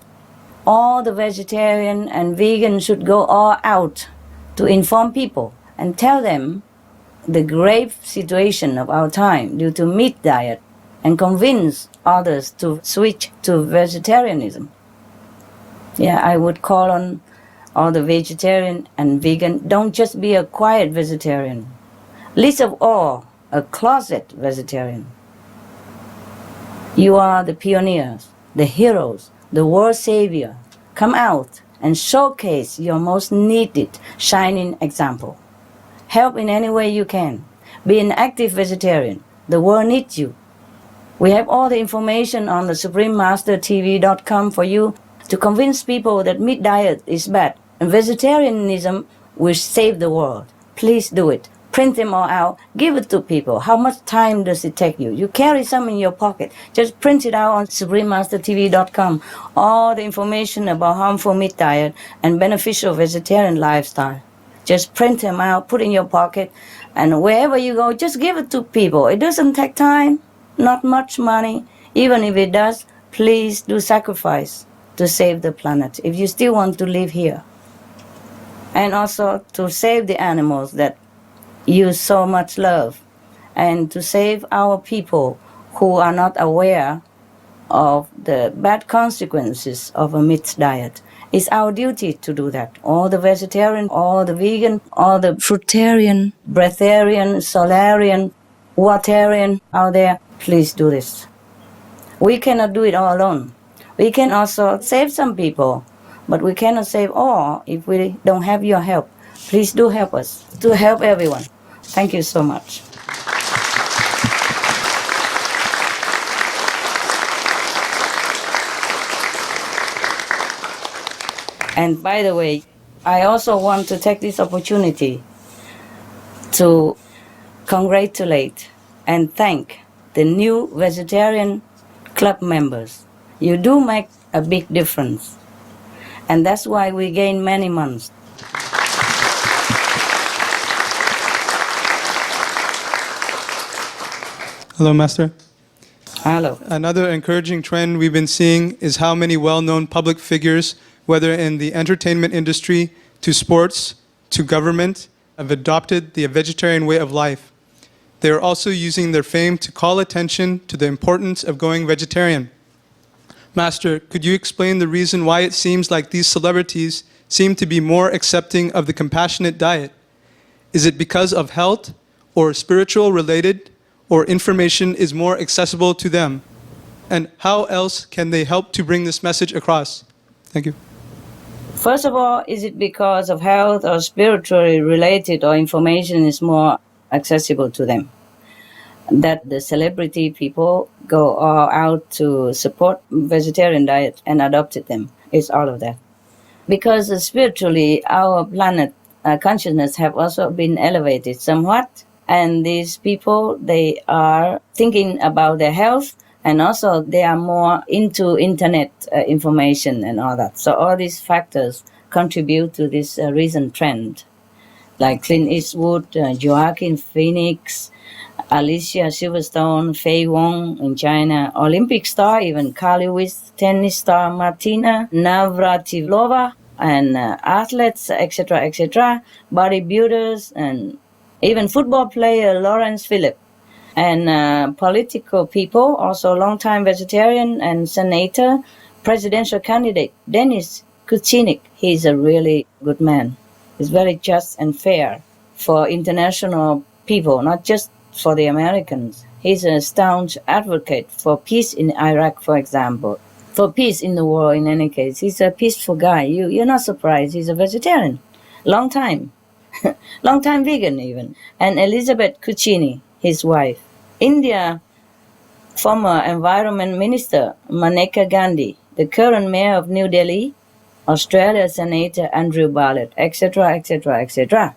[SPEAKER 2] All the vegetarian and vegan should go all out to inform people and tell them the grave situation of our time due to meat diet and convince others to switch to vegetarianism. Yeah, I would call on all the vegetarian and vegan, don't just be a quiet vegetarian. Least of all, a closet vegetarian. You are the pioneers, the heroes, the world savior. Come out and showcase your most needed, shining example. Help in any way you can. Be an active vegetarian. The world needs you. We have all the information on the SupremeMasterTV.com for you to convince people that meat diet is bad and vegetarianism will save the world. Please do it. Print them all out. Give it to people. How much time does it take you? You carry some in your pocket. Just print it out on SupremeMasterTV.com. All the information about harmful meat diet and beneficial vegetarian lifestyle. Just print them out, put in your pocket, and wherever you go, just give it to people. It doesn't take time, not much money. Even if it does, please do sacrifice to save the planet if you still want to live here. And also to save the animals that you so much love, and to save our people who are not aware of the bad consequences of a meat diet. It's our duty to do that. All the vegetarian, all the vegan, all the fruitarian, breatharian, solarian, watarian out there, please do this. We cannot do it all alone. We can also save some people, but we cannot save all if we don't have your help. Please do help us, to help everyone. Thank you so much. And by the way, I also want to take this opportunity to congratulate and thank the new vegetarian club members. You do make a big difference. And that's why we gain many months.
[SPEAKER 1] Hello, Master.
[SPEAKER 2] Hello.
[SPEAKER 1] Another encouraging trend we've been seeing is how many well-known public figures, whether in the entertainment industry, to sports, to government, have adopted the vegetarian way of life. They are also using their fame to call attention to the importance of going vegetarian. Master, could you explain the reason why it seems like these celebrities seem to be more accepting of the compassionate diet? Is it because of health or spiritual related, or information is more accessible to them? And how else can they help to bring this message across? Thank you.
[SPEAKER 2] First of all, is it because of health or spiritually related, or information is more accessible to them? That the celebrity people go all out to support vegetarian diet and adopted them. It's all of that. Because spiritually, our planet consciousness have also been elevated somewhat. And these people, they are thinking about their health, and also they are more into internet information and all that. So all these factors contribute to this recent trend. Like Clint Eastwood, Joaquin Phoenix, Alicia Silverstone, Fei Wong in China, Olympic star, even Carly Lewis, tennis star Martina Navratilova, and athletes, etc., bodybuilders, and even football player Lawrence Phillip, and political people, also longtime vegetarian and senator, presidential candidate Denis Kucinich. He's a really good man. He's very just and fair for international people, not just for the Americans. He's a staunch advocate for peace in Iraq, for example, for peace in the world in any case. He's a peaceful guy. You're not surprised. He's a vegetarian. Long time vegan even. And Elizabeth Kuchini, his wife. India, former Environment Minister Maneka Gandhi, the current mayor of New Delhi, Australia Senator Andrew Bartlett, etc., etc., etc.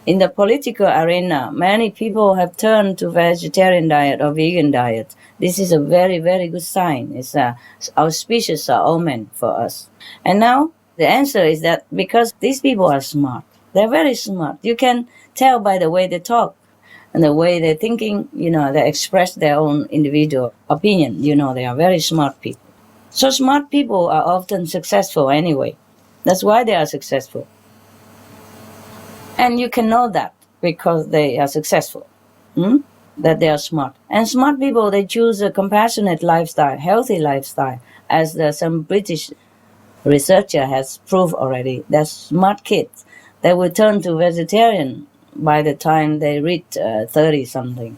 [SPEAKER 2] In the political arena, many people have turned to vegetarian diet or vegan diet. This is a very, very good sign. It's auspicious omen for us. And now the answer is that because these people are smart, they're very smart. You can tell by the way they talk and the way they're thinking, they express their own individual opinion. They are very smart people. So smart people are often successful anyway. That's why they are successful. And you can know that because they are successful, that they are smart. And smart people, they choose a compassionate lifestyle, healthy lifestyle, as some British researcher has proved already. They're smart kids. They will turn to vegetarian by the time they reach 30-something.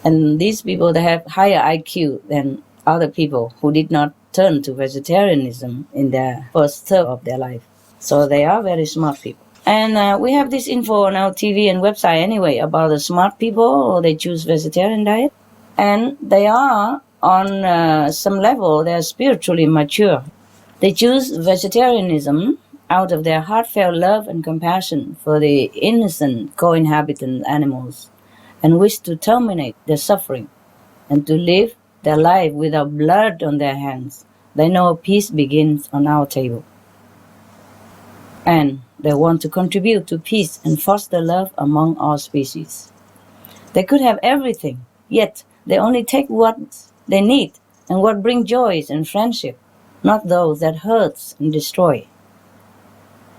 [SPEAKER 2] And these people, they have higher IQ than other people who did not turn to vegetarianism in their first third of their life. So they are very smart people. And we have this info on our TV and website anyway about the smart people, or they choose vegetarian diet. And they are, on some level, they are spiritually mature. They choose vegetarianism out of their heartfelt love and compassion for the innocent co-inhabitant animals, and wish to terminate their suffering and to live their life without blood on their hands. They know peace begins on our table. And they want to contribute to peace and foster love among all species. They could have everything, yet they only take what they need and what brings joy and friendship, not those that hurts and destroy.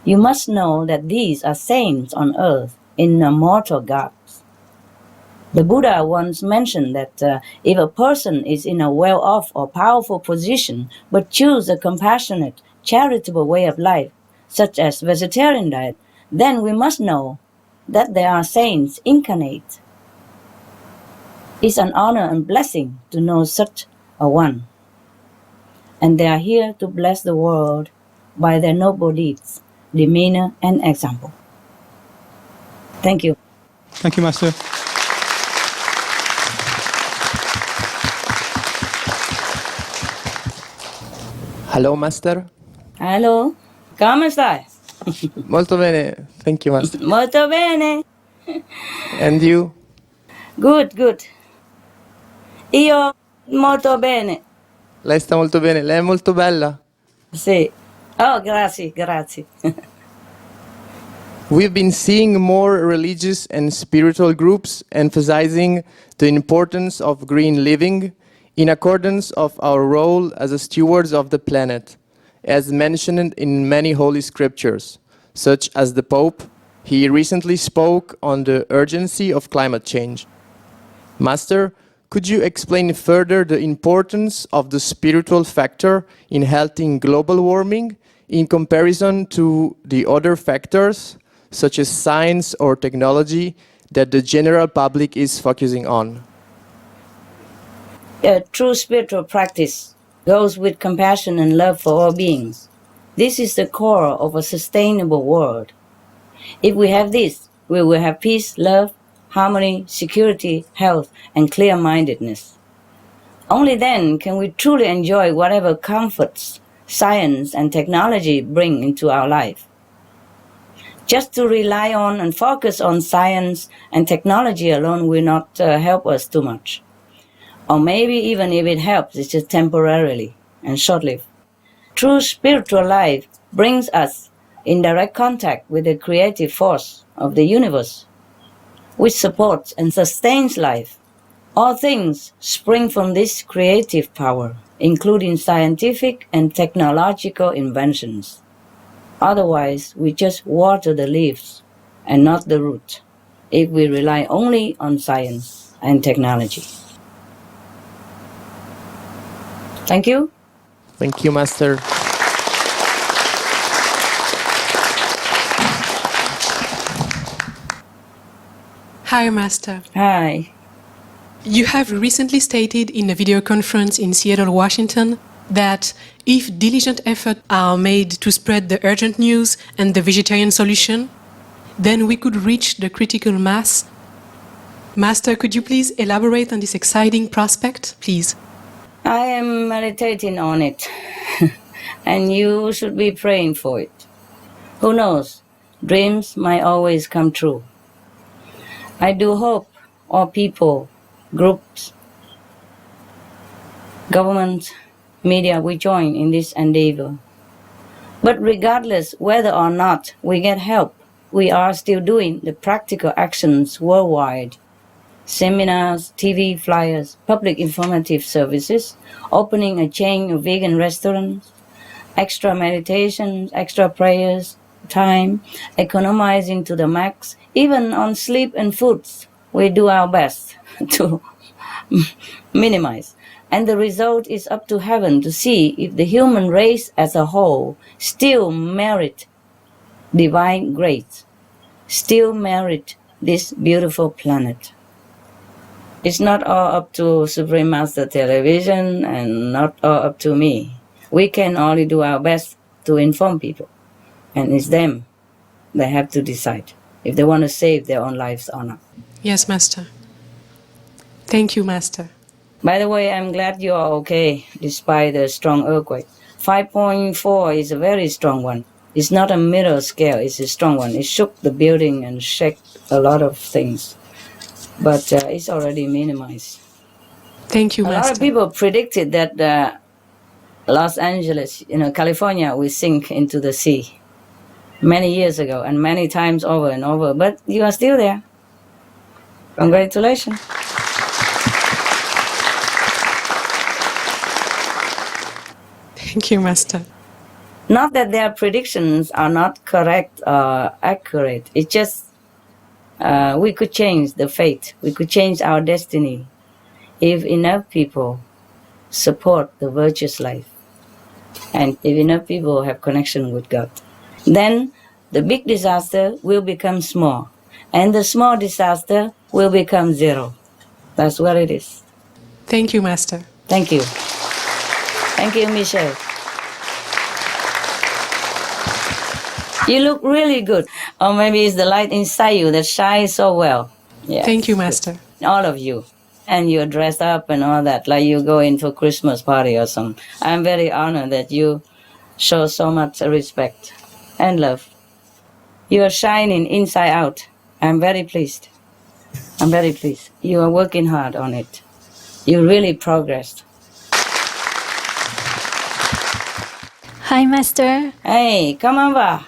[SPEAKER 2] You must know that these are saints on earth in mortal garbs. The Buddha once mentioned that if a person is in a well-off or powerful position but choose a compassionate, charitable way of life, such as vegetarian diet, then we must know that they are saints incarnate. It's an honor and blessing to know such a one. And they are here to bless the world by their noble deeds, demeanor, and example. Thank you.
[SPEAKER 1] Thank you, Master.
[SPEAKER 4] Hello, Master.
[SPEAKER 2] Hello. Come stai?
[SPEAKER 4] Molto bene. Thank you, Master.
[SPEAKER 2] Molto bene.
[SPEAKER 4] And you?
[SPEAKER 2] Good, good. Io molto bene.
[SPEAKER 4] Lei sta molto bene. Lei è molto bella.
[SPEAKER 2] Sì. Oh, grazie, grazie.
[SPEAKER 4] We've been seeing more religious and spiritual groups emphasizing the importance of green living in accordance of our role as stewards of the planet, as mentioned in many holy scriptures, such as the Pope. He recently spoke on the urgency of climate change. Master, could you explain further the importance of the spiritual factor in halting global warming in comparison to the other factors, such as science or technology, that the general public is focusing on?
[SPEAKER 2] A true spiritual practice goes with compassion and love for all beings. This is the core of a sustainable world. If we have this, we will have peace, love, harmony, security, health, and clear-mindedness. Only then can we truly enjoy whatever comforts science and technology bring into our life. Just to rely on and focus on science and technology alone will not help us too much. Or maybe even if it helps, it's just temporarily and short-lived. True spiritual life brings us in direct contact with the creative force of the universe, which supports and sustains life. All things spring from this creative power, including scientific and technological inventions. Otherwise, we just water the leaves and not the root, if we rely only on science and technology. Thank you.
[SPEAKER 4] Thank you, Master.
[SPEAKER 5] Hi, Master.
[SPEAKER 2] Hi.
[SPEAKER 5] You have recently stated in a video conference in Seattle, Washington, that if diligent efforts are made to spread the urgent news and the vegetarian solution, then we could reach the critical mass. Master, could you please elaborate on this exciting prospect, please?
[SPEAKER 2] I am meditating on it. and you should be praying for it. Who knows? Dreams might always come true. I do hope all people, groups, government, media will join in this endeavor. But regardless whether or not we get help, we are still doing the practical actions worldwide. Seminars, TV flyers, public informative services, opening a chain of vegan restaurants, extra meditations, extra prayers, time, economizing to the max, even on sleep and foods. We do our best to minimize. And the result is up to heaven to see if the human race as a whole still merit divine grace, still merit this beautiful planet. It's not all up to Supreme Master Television and not all up to me. We can only do our best to inform people. And it's them. They have to decide if they want to save their own lives or not.
[SPEAKER 5] Yes, Master. Thank you, Master.
[SPEAKER 2] By the way, I'm glad you are okay despite the strong earthquake. 5.4 is a very strong one. It's not a middle scale, it's a strong one. It shook the building and shook a lot of things. But it's already minimized.
[SPEAKER 5] Thank you,
[SPEAKER 2] Master.
[SPEAKER 5] Master.
[SPEAKER 2] A lot of people predicted that Los Angeles, California will sink into the sea many years ago and many times over and over. But you are still there. Congratulations.
[SPEAKER 5] Thank you, Master.
[SPEAKER 2] Not that their predictions are not correct or accurate. It's just we could change the fate. We could change our destiny if enough people support the virtuous life and if enough people have connection with God. Then the big disaster will become small and the small disaster will become zero. That's what it is.
[SPEAKER 5] Thank you, Master.
[SPEAKER 2] Thank you. Thank you, Michelle. You look really good. Or maybe it's the light inside you that shines so well. Yeah.
[SPEAKER 5] Thank you, Master.
[SPEAKER 2] All of you. And you're dressed up and all that, like you go into a Christmas party or something. I'm very honored that you show so much respect and love. You are shining inside out. I'm very pleased. I'm very pleased. You are working hard on it. You really progressed.
[SPEAKER 10] Hi, Master.
[SPEAKER 2] Hey, ¿cómo va?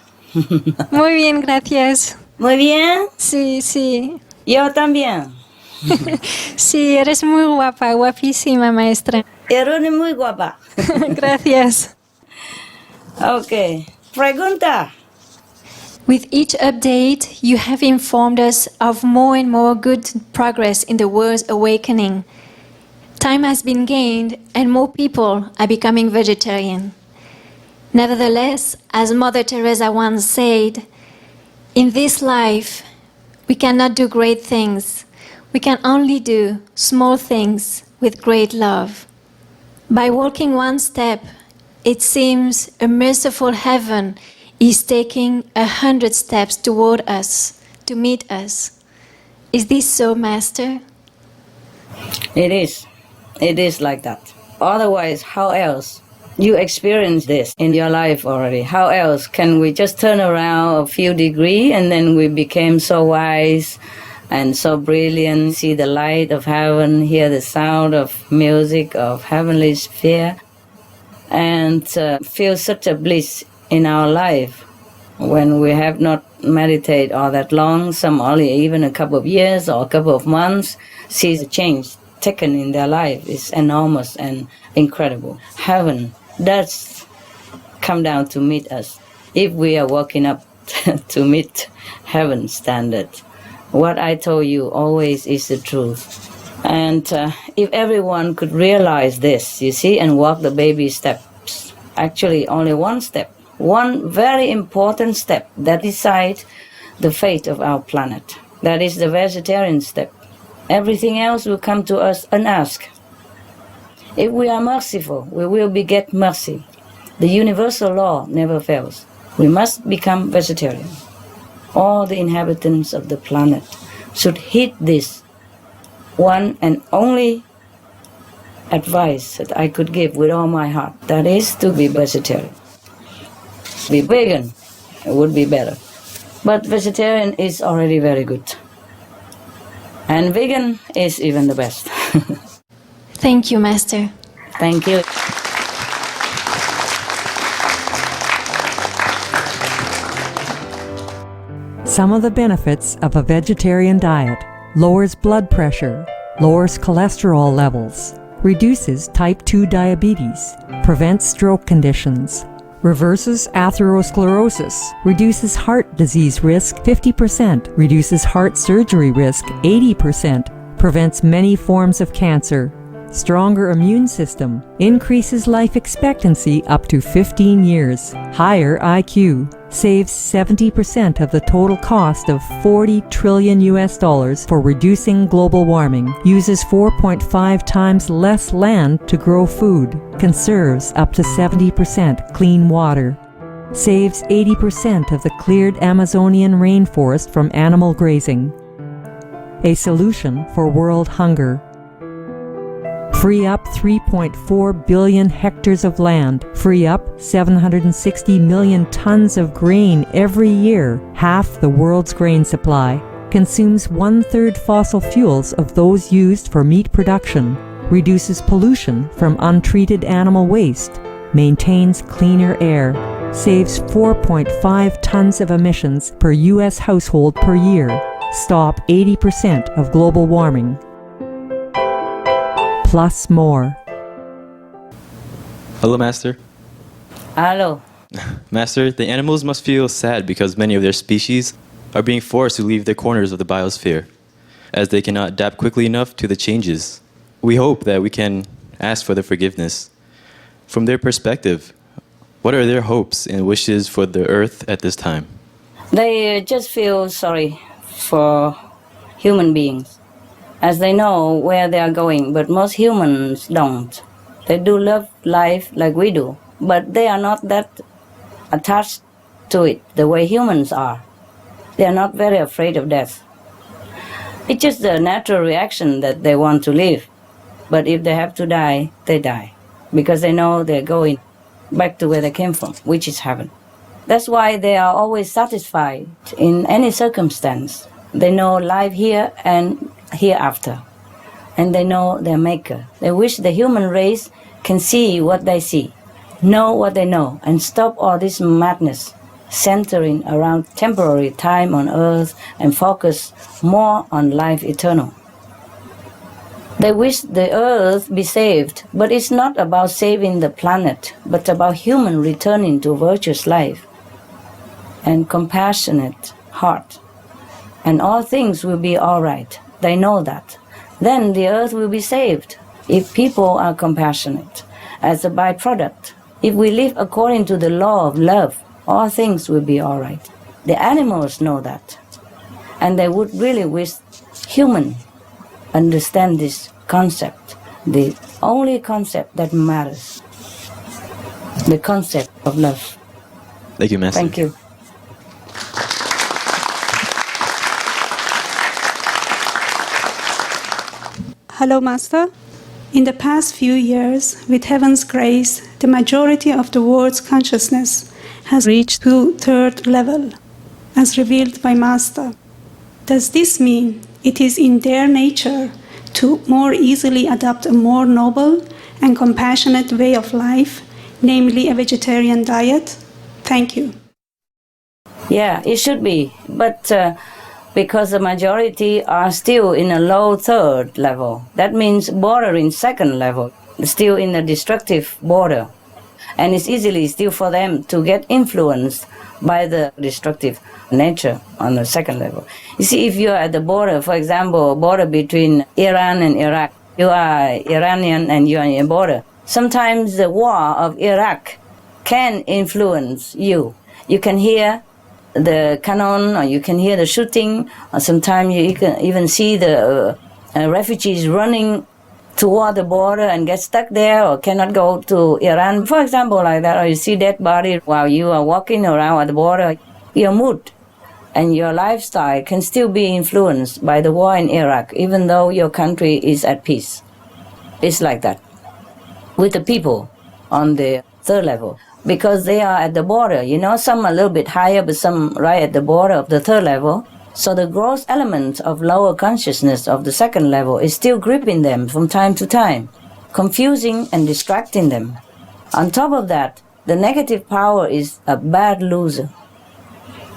[SPEAKER 10] Muy bien, gracias.
[SPEAKER 2] Muy bien.
[SPEAKER 10] Sí, sí.
[SPEAKER 2] Yo también.
[SPEAKER 10] Sí, eres muy guapa, guapísima, maestra.
[SPEAKER 2] Eres muy guapa.
[SPEAKER 10] Gracias.
[SPEAKER 2] Okay. Pregunta.
[SPEAKER 10] With each update, you have informed us of more and more good progress in the world's awakening. Time has been gained and more people are becoming vegetarian. Nevertheless, as Mother Teresa once said, in this life, we cannot do great things. We can only do small things with great love. By walking one step, it seems a merciful heaven is taking 100 steps toward us, to meet us. Is this so, Master?
[SPEAKER 2] It is. It is like that. Otherwise, how else? You experienced this in your life already. How else can we just turn around a few degrees and then we became so wise and so brilliant, see the light of heaven, hear the sound of music of heavenly sphere, and feel such a bliss in our life when we have not meditated all that long, some only even a couple of years or a couple of months, see the change taken in their life is enormous and incredible. Heaven does come down to meet us if we are walking up to meet heaven's standard. What I told you always is the truth. And if everyone could realize this, you see, and walk the baby steps, actually only one step, one very important step that decides the fate of our planet. That is the vegetarian step. Everything else will come to us unasked. If we are merciful, we will beget mercy. The universal law never fails. We must become vegetarian. All the inhabitants of the planet should heed this one and only advice that I could give with all my heart, that is to be vegetarian. Be vegan, it would be better. But vegetarian is already very good. And vegan is even the best.
[SPEAKER 21] Thank you, Master.
[SPEAKER 2] Thank you.
[SPEAKER 13] Some of the benefits of a vegetarian diet: lowers blood pressure, lowers cholesterol levels, reduces type 2 diabetes, prevents stroke conditions, reverses atherosclerosis, reduces heart disease risk 50%, reduces heart surgery risk 80%, prevents many forms of cancer, stronger immune system, increases life expectancy up to 15 years, higher IQ, saves 70% of the total cost of $40 trillion for reducing global warming, uses 4.5 times less land to grow food, conserves up to 70% clean water, saves 80% of the cleared Amazonian rainforest from animal grazing. A solution for world hunger. Free up 3.4 billion hectares of land, free up 760 million tons of grain every year, half the world's grain supply, consumes 1/3 fossil fuels of those used for meat production, reduces pollution from untreated animal waste, maintains cleaner air, saves 4.5 tons of emissions per U.S. household per year, stop 80% of global warming. Plus more.
[SPEAKER 6] Hello, Master.
[SPEAKER 2] Hello.
[SPEAKER 6] Master, the animals must feel sad because many of their species are being forced to leave the corners of the biosphere, as they cannot adapt quickly enough to the changes. We hope that we can ask for their forgiveness. From their perspective, what are their hopes and wishes for the Earth at this time?
[SPEAKER 2] They just feel sorry for human beings, as they know where they are going, but most humans don't. They do love life like we do, but they are not that attached to it the way humans are. They are not very afraid of death. It's just the natural reaction that they want to live. But if they have to die, they die, because they know they're going back to where they came from, which is heaven. That's why they are always satisfied in any circumstance. They know life here and hereafter, and they know their maker. They wish the human race can see what they see, know what they know, and stop all this madness centering around temporary time on earth and focus more on life eternal. They wish the earth be saved, but it's not about saving the planet, but about human returning to virtuous life and compassionate heart, and all things will be all right. They know that. Then the earth will be saved if people are compassionate as a byproduct. If we live according to the law of love, all things will be all right. The animals know that. And they would really wish humans understand this concept, the only concept that matters, the concept of love.
[SPEAKER 6] Thank you, Master.
[SPEAKER 2] Thank you.
[SPEAKER 7] Hello, Master. In the past few years, with Heaven's grace, the majority of the world's consciousness has reached to third level, as revealed by Master. Does this mean it is in their nature to more easily adopt a more noble and compassionate way of life, namely a vegetarian diet? Thank you.
[SPEAKER 2] Yeah, it should be, but because the majority are still in a low third level. That means bordering second level, still in the destructive border. And it's easily still for them to get influenced by the destructive nature on the second level. You see, if you're at the border, for example, border between Iran and Iraq, you are Iranian and you're on a border. Sometimes the war of Iraq can influence you. You can hear the cannon, or you can hear the shooting, or sometimes you can even see the refugees running toward the border and get stuck there or cannot go to Iran, for example, like that, or you see dead body while you are walking around at the border. Your mood and your lifestyle can still be influenced by the war in Iraq, even though your country is at peace. It's like that. with the people on the third level, because they are at the border, some a little bit higher, but some right at the border of the third level. So the gross element of lower consciousness of the second level is still gripping them from time to time, confusing and distracting them. On top of that, the negative power is a bad loser.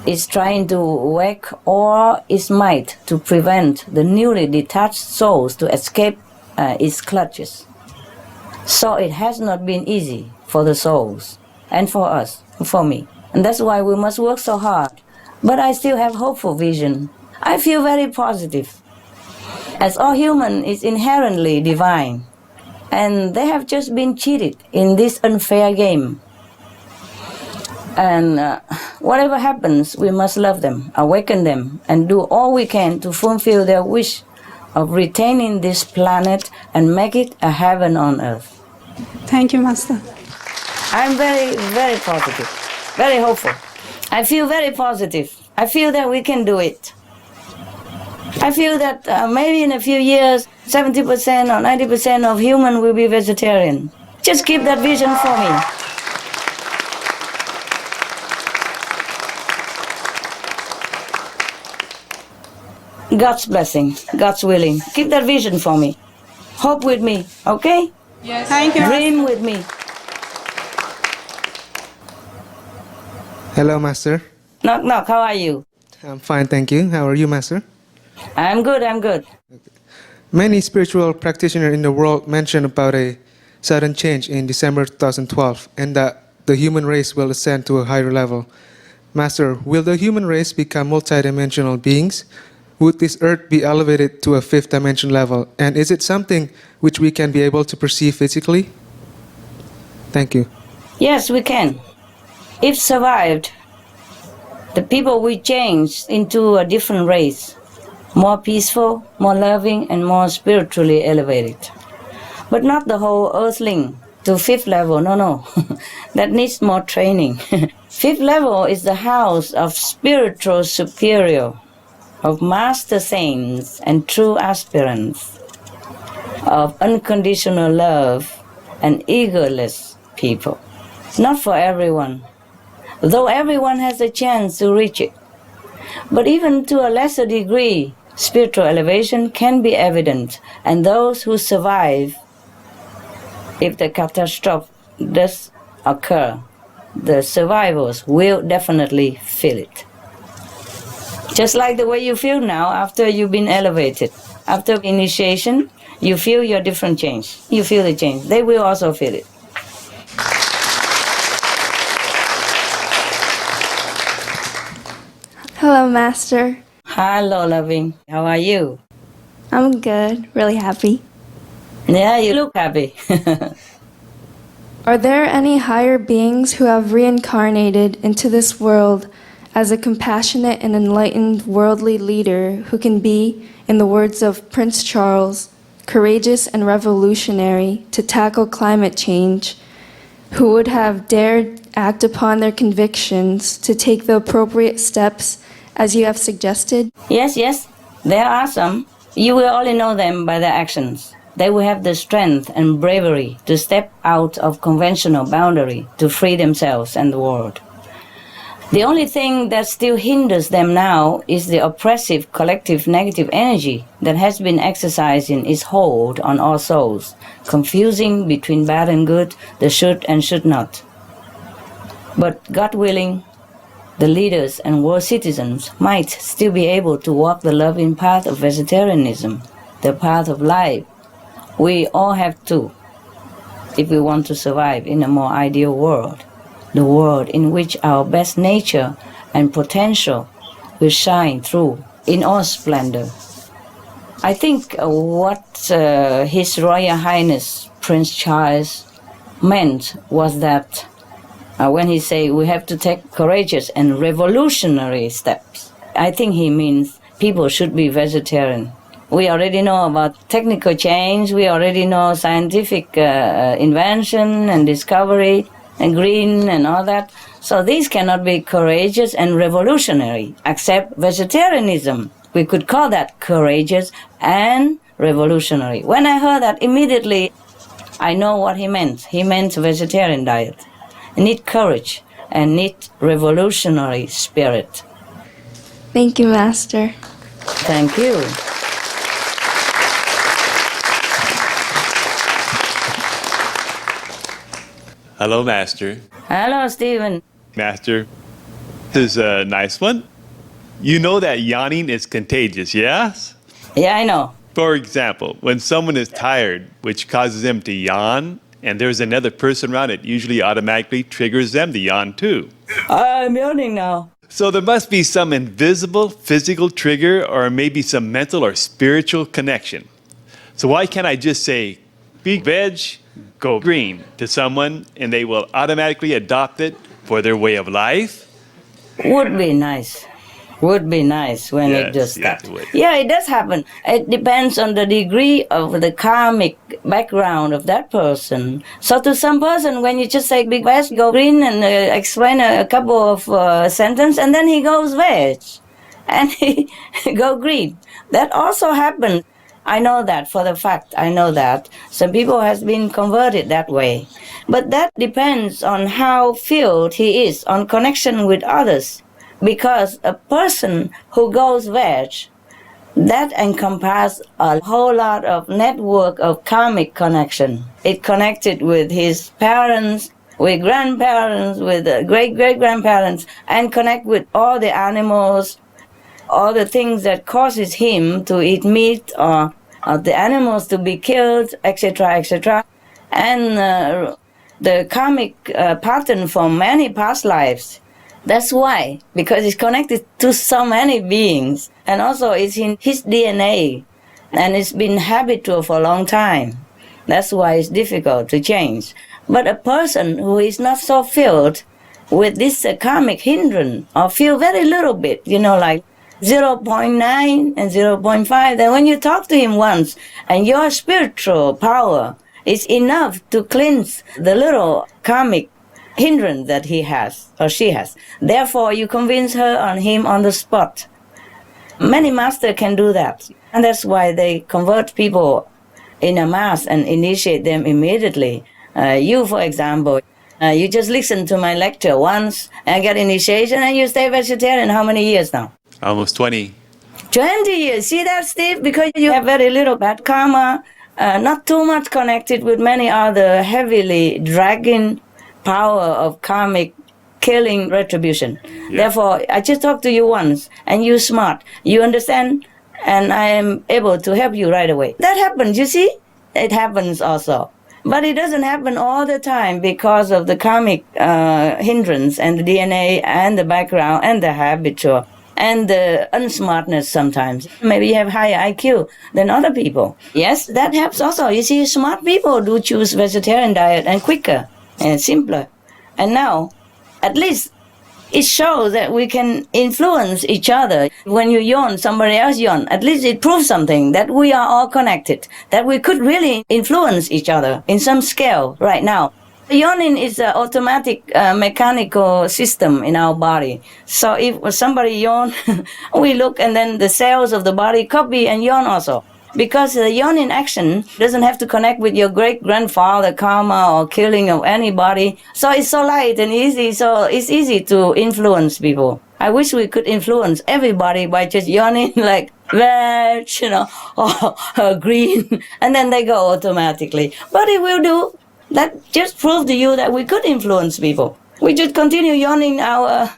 [SPEAKER 2] It's trying to work all its might to prevent the newly detached souls to escape its clutches. So it has not been easy for the souls, and for us, for me. And that's why we must work so hard. But I still have hopeful vision. I feel very positive. As all human is inherently divine, and they have just been cheated in this unfair game. And whatever happens, we must love them, awaken them, and do all we can to fulfill their wish of retaining this planet and make it a heaven on earth.
[SPEAKER 7] Thank you, Master.
[SPEAKER 2] I'm very, very positive, very hopeful. I feel very positive. I feel that we can do it. I feel that maybe in a few years, 70% or 90% of humans will be vegetarian. Just keep that vision for me. God's blessing, God's willing. Keep that vision for me. Hope with me, okay?
[SPEAKER 7] Yes. Thank you.
[SPEAKER 2] Dream with me.
[SPEAKER 3] Hello, Master.
[SPEAKER 2] Knock, knock, how are you?
[SPEAKER 3] I'm fine, thank you. How are you, Master?
[SPEAKER 2] I'm good, I'm good.
[SPEAKER 3] Many spiritual practitioners in the world mention about a sudden change in December 2012 and that the human race will ascend to a higher level. Master, will the human race become multidimensional beings? Would this earth be elevated to a fifth dimension level? And is it something which we can be able to perceive physically? Thank you.
[SPEAKER 2] Yes, we can. If survived, the people will change into a different race, more peaceful, more loving, and more spiritually elevated. But not the whole earthling to fifth level, no. That needs more training. Fifth level is the house of spiritual superior, of master saints and true aspirants, of unconditional love and egoless people. Not for everyone, though everyone has a chance to reach it. But even to a lesser degree, spiritual elevation can be evident, and those who survive, if the catastrophe does occur, the survivors will definitely feel it. Just like the way you feel now after you've been elevated. After initiation, you feel your different change. You feel the change. They will also feel it.
[SPEAKER 8] Hello, Master.
[SPEAKER 2] Hello, loving. How are you?
[SPEAKER 8] I'm good. Really happy.
[SPEAKER 2] Yeah, you look happy.
[SPEAKER 8] Are there any higher beings who have reincarnated into this world as a compassionate and enlightened worldly leader who can be, in the words of Prince Charles, courageous and revolutionary to tackle climate change, who would have dared act upon their convictions to take the appropriate steps as you have suggested?
[SPEAKER 2] Yes, there are some. You will only know them by their actions. They will have the strength and bravery to step out of conventional boundary to free themselves and the world. The only thing that still hinders them now is the oppressive collective negative energy that has been exercising its hold on all souls, confusing between bad and good, the should and should not. But God willing, the leaders and world citizens might still be able to walk the loving path of vegetarianism, the path of life. We all have to, if we want to survive in a more ideal world, the world in which our best nature and potential will shine through in all splendor. I think what His Royal Highness Prince Charles meant was that when he said we have to take courageous and revolutionary steps, I think he means people should be vegetarian. We already know about technical change, we already know scientific invention and discovery, and green and all that. So these cannot be courageous and revolutionary, except vegetarianism. We could call that courageous and revolutionary. When I heard that, immediately I know what he meant. He meant vegetarian diet. Need courage and need revolutionary spirit.
[SPEAKER 8] Thank you, Master.
[SPEAKER 2] Thank you.
[SPEAKER 9] Hello, Master.
[SPEAKER 2] Hello, Stephen.
[SPEAKER 9] Master, this is a nice one. You know that yawning is contagious, yes?
[SPEAKER 2] Yeah, I know.
[SPEAKER 9] For example, when someone is tired, which causes them to yawn, and there's another person around, it usually automatically triggers them to yawn too.
[SPEAKER 2] I'm yawning now.
[SPEAKER 9] So there must be some invisible physical trigger or maybe some mental or spiritual connection. So why can't I just say, be veg, go green to someone and they will automatically adopt it for their way of life?
[SPEAKER 2] Would be nice. Would be nice when it does that. Yeah, it does happen. It depends on the degree of the karmic background of that person. So to some person, when you just say big veg, go green and explain a couple of sentences, and then he goes veg and he go green. That also happens. I know that for the fact. I know that. Some people has been converted that way. But that depends on how filled he is on connection with others. Because a person who goes veg, that encompasses a whole lot of network of karmic connection. It connected with his parents, with grandparents, with great-great-grandparents, and connect with all the animals, all the things that causes him to eat meat or the animals to be killed, etc., etc. And the karmic pattern from many past lives. That's why, because it's connected to so many beings, and also it's in his DNA, and it's been habitual for a long time. That's why it's difficult to change. But a person who is not so filled with this karmic hindrance, or feel very little bit, like 0.9 and 0.5, then when you talk to him once, and your spiritual power is enough to cleanse the little karmic hindrance that he has or she has. Therefore, you convince her on him on the spot. Many masters can do that. And that's why they convert people in a mass and initiate them immediately. You, for example, you just listen to my lecture once and get initiation and you stay vegetarian. How many years now?
[SPEAKER 9] Almost 20.
[SPEAKER 2] 20 years. See that, Steve? Because you have very little bad karma, not too much connected with many other heavily dragging power of karmic killing retribution. Yeah. Therefore, I just talked to you once, and you're smart. You understand, and I am able to help you right away. That happens, you see? It happens also. But it doesn't happen all the time because of the karmic hindrance and the DNA and the background and the habitual and the unsmartness sometimes. Maybe you have higher IQ than other people. Yes, that helps also. You see, smart people do choose vegetarian diet and quicker and simpler. And now, at least, it shows that we can influence each other. When you yawn, somebody else yawn. At least it proves something, that we are all connected, that we could really influence each other in some scale right now. Yawning is an automatic mechanical system in our body. So if somebody yawn, we look and then the cells of the body copy and yawn also. Because the yawning action doesn't have to connect with your great-grandfather karma or killing of anybody. So it's so light and easy, so it's easy to influence people. I wish we could influence everybody by just yawning like veg, or green, and then they go automatically. But it will do. That just proved to you that we could influence people. We just continue yawning our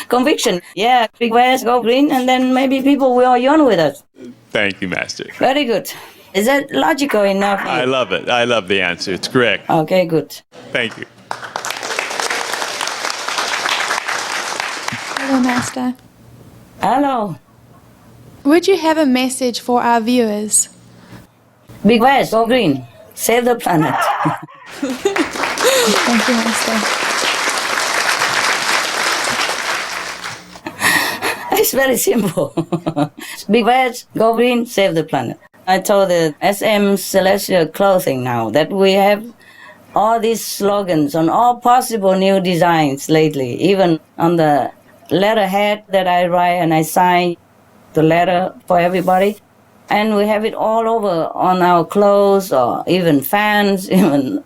[SPEAKER 2] conviction. Yeah, big veg, go green, and then maybe people will yawn with us.
[SPEAKER 9] Thank you, Master.
[SPEAKER 2] Very good. Is that logical enough?
[SPEAKER 9] I love it. I love the answer. It's correct.
[SPEAKER 2] Okay, good.
[SPEAKER 9] Thank you.
[SPEAKER 21] Hello, Master.
[SPEAKER 2] Hello.
[SPEAKER 19] Would you have a message for our viewers?
[SPEAKER 2] Big veg, go green. Save the planet.
[SPEAKER 21] Thank you, Master.
[SPEAKER 2] It's very simple. Big veg, go green, save the planet. I told the SM Celestial Clothing now that we have all these slogans on all possible new designs lately, even on the letterhead that I write and I sign the letter for everybody. And we have it all over on our clothes or even fans, even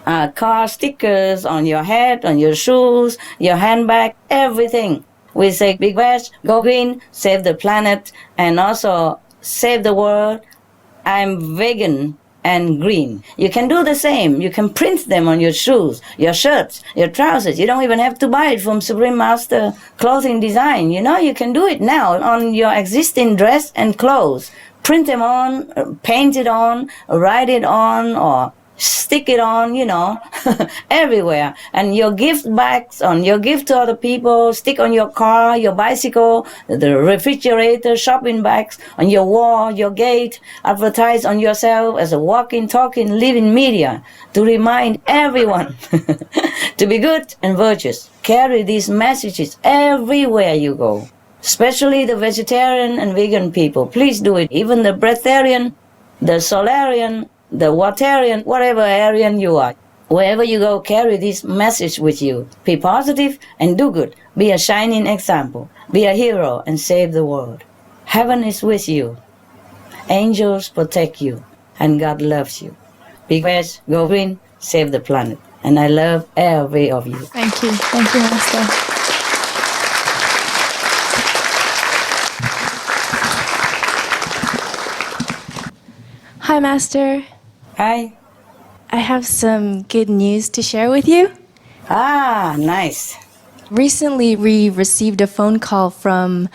[SPEAKER 2] car stickers on your head, on your shoes, your handbag, everything. We say, Big Veg, go green, save the planet, and also save the world. I'm vegan and green. You can do the same. You can print them on your shoes, your shirts, your trousers. You don't even have to buy it from Supreme Master Clothing Design. You know, you can do it now on your existing dress and clothes. Print them on, paint it on, write it on, or stick it on, you know, everywhere. And your gift bags, on your gift to other people, stick on your car, your bicycle, the refrigerator, shopping bags, on your wall, your gate, advertise on yourself as a walking, talking, living media to remind everyone to be good and virtuous. Carry these messages everywhere you go. Especially the vegetarian and vegan people. Please do it. Even the breatharian, the solarian, the watarian, whatever Aryan you are. Wherever you go, carry this message with you. Be positive and do good. Be a shining example. Be a hero and save the world. Heaven is with you. Angels protect you. And God loves you. Be blessed, go green, save the planet. And I love every of you.
[SPEAKER 8] Thank you. Thank you, Master. Hi, Master.
[SPEAKER 2] Hi.
[SPEAKER 8] I have some good news to share with you.
[SPEAKER 2] Ah, nice.
[SPEAKER 8] Recently, we received a phone call from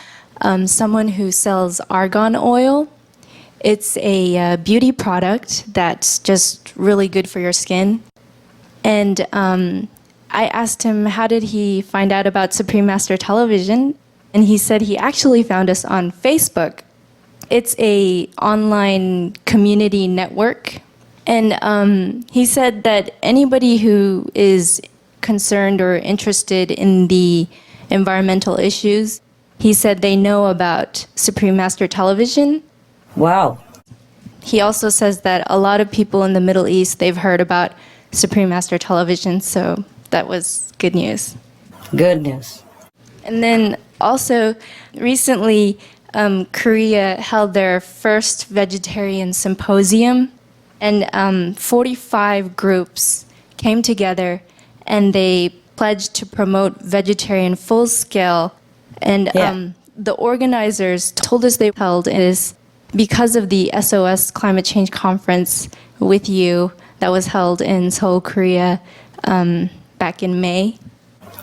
[SPEAKER 8] someone who sells argan oil. It's a beauty product that's just really good for your skin. And I asked him, how did he find out about Supreme Master Television? And he said he actually found us on Facebook. It's a online community network. And he said that anybody who is concerned or interested in the environmental issues, he said they know about Supreme Master Television.
[SPEAKER 2] Wow.
[SPEAKER 8] He also says that a lot of people in the Middle East, they've heard about Supreme Master Television, so that was good news.
[SPEAKER 2] Good news.
[SPEAKER 8] And then also, recently, Korea held their first vegetarian symposium, and 45 groups came together and they pledged to promote vegetarian full scale. And the organizers told us they held is because of the SOS Climate Change Conference with you that was held in Seoul, Korea back in May.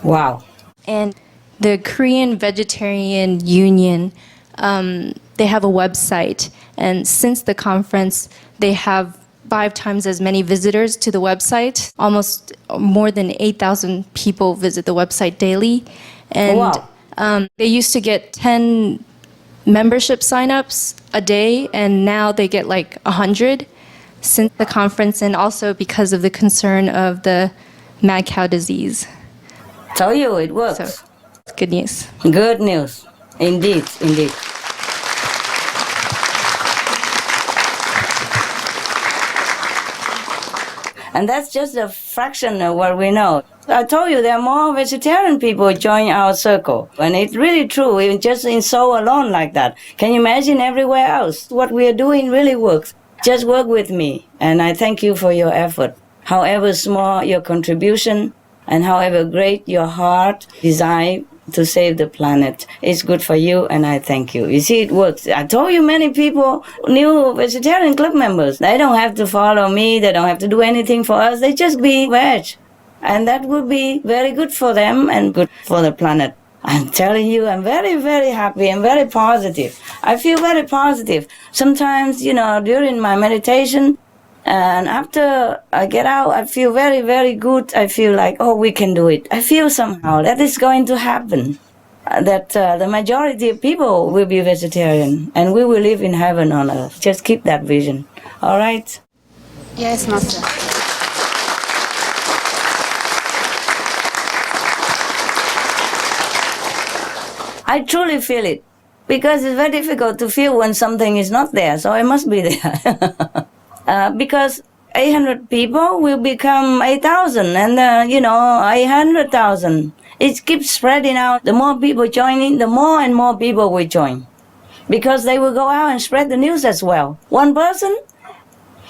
[SPEAKER 2] Wow.
[SPEAKER 8] And the Korean Vegetarian Union, they have a website, and since the conference, they have 5 times as many visitors to the website. Almost more than 8,000 people visit the website daily. And they used to get 10 membership signups a day, and now they get like 100 since the conference, and also because of the concern of the mad cow disease.
[SPEAKER 2] Tell you it works.
[SPEAKER 8] So, good news.
[SPEAKER 2] Good news. Indeed, indeed. And that's just a fraction of what we know. I told you there are more vegetarian people join our circle. And it's really true, even just in Seoul alone like that. Can you imagine everywhere else? What we are doing really works. Just work with me. And I thank you for your effort. However small your contribution and however great your heart desire to save the planet, it's good for you, and I thank you. You see, it works. I told you many people, new vegetarian club members, they don't have to follow me, they don't have to do anything for us, they just be veg. And that would be very good for them and good for the planet. I'm telling you, I'm very, very happy and very positive. I feel very positive. Sometimes, during my meditation, and after I get out, I feel very, very good. I feel like, we can do it. I feel somehow that is going to happen. That the majority of people will be vegetarian and we will live in heaven on earth. Just keep that vision. All right?
[SPEAKER 19] Yes, Master.
[SPEAKER 2] I truly feel it. Because it's very difficult to feel when something is not there. So it must be there. Because 800 people will become 8,000 and, 800,000. It keeps spreading out. The more people join in, the more and more people will join. because they will go out and spread the news as well. One person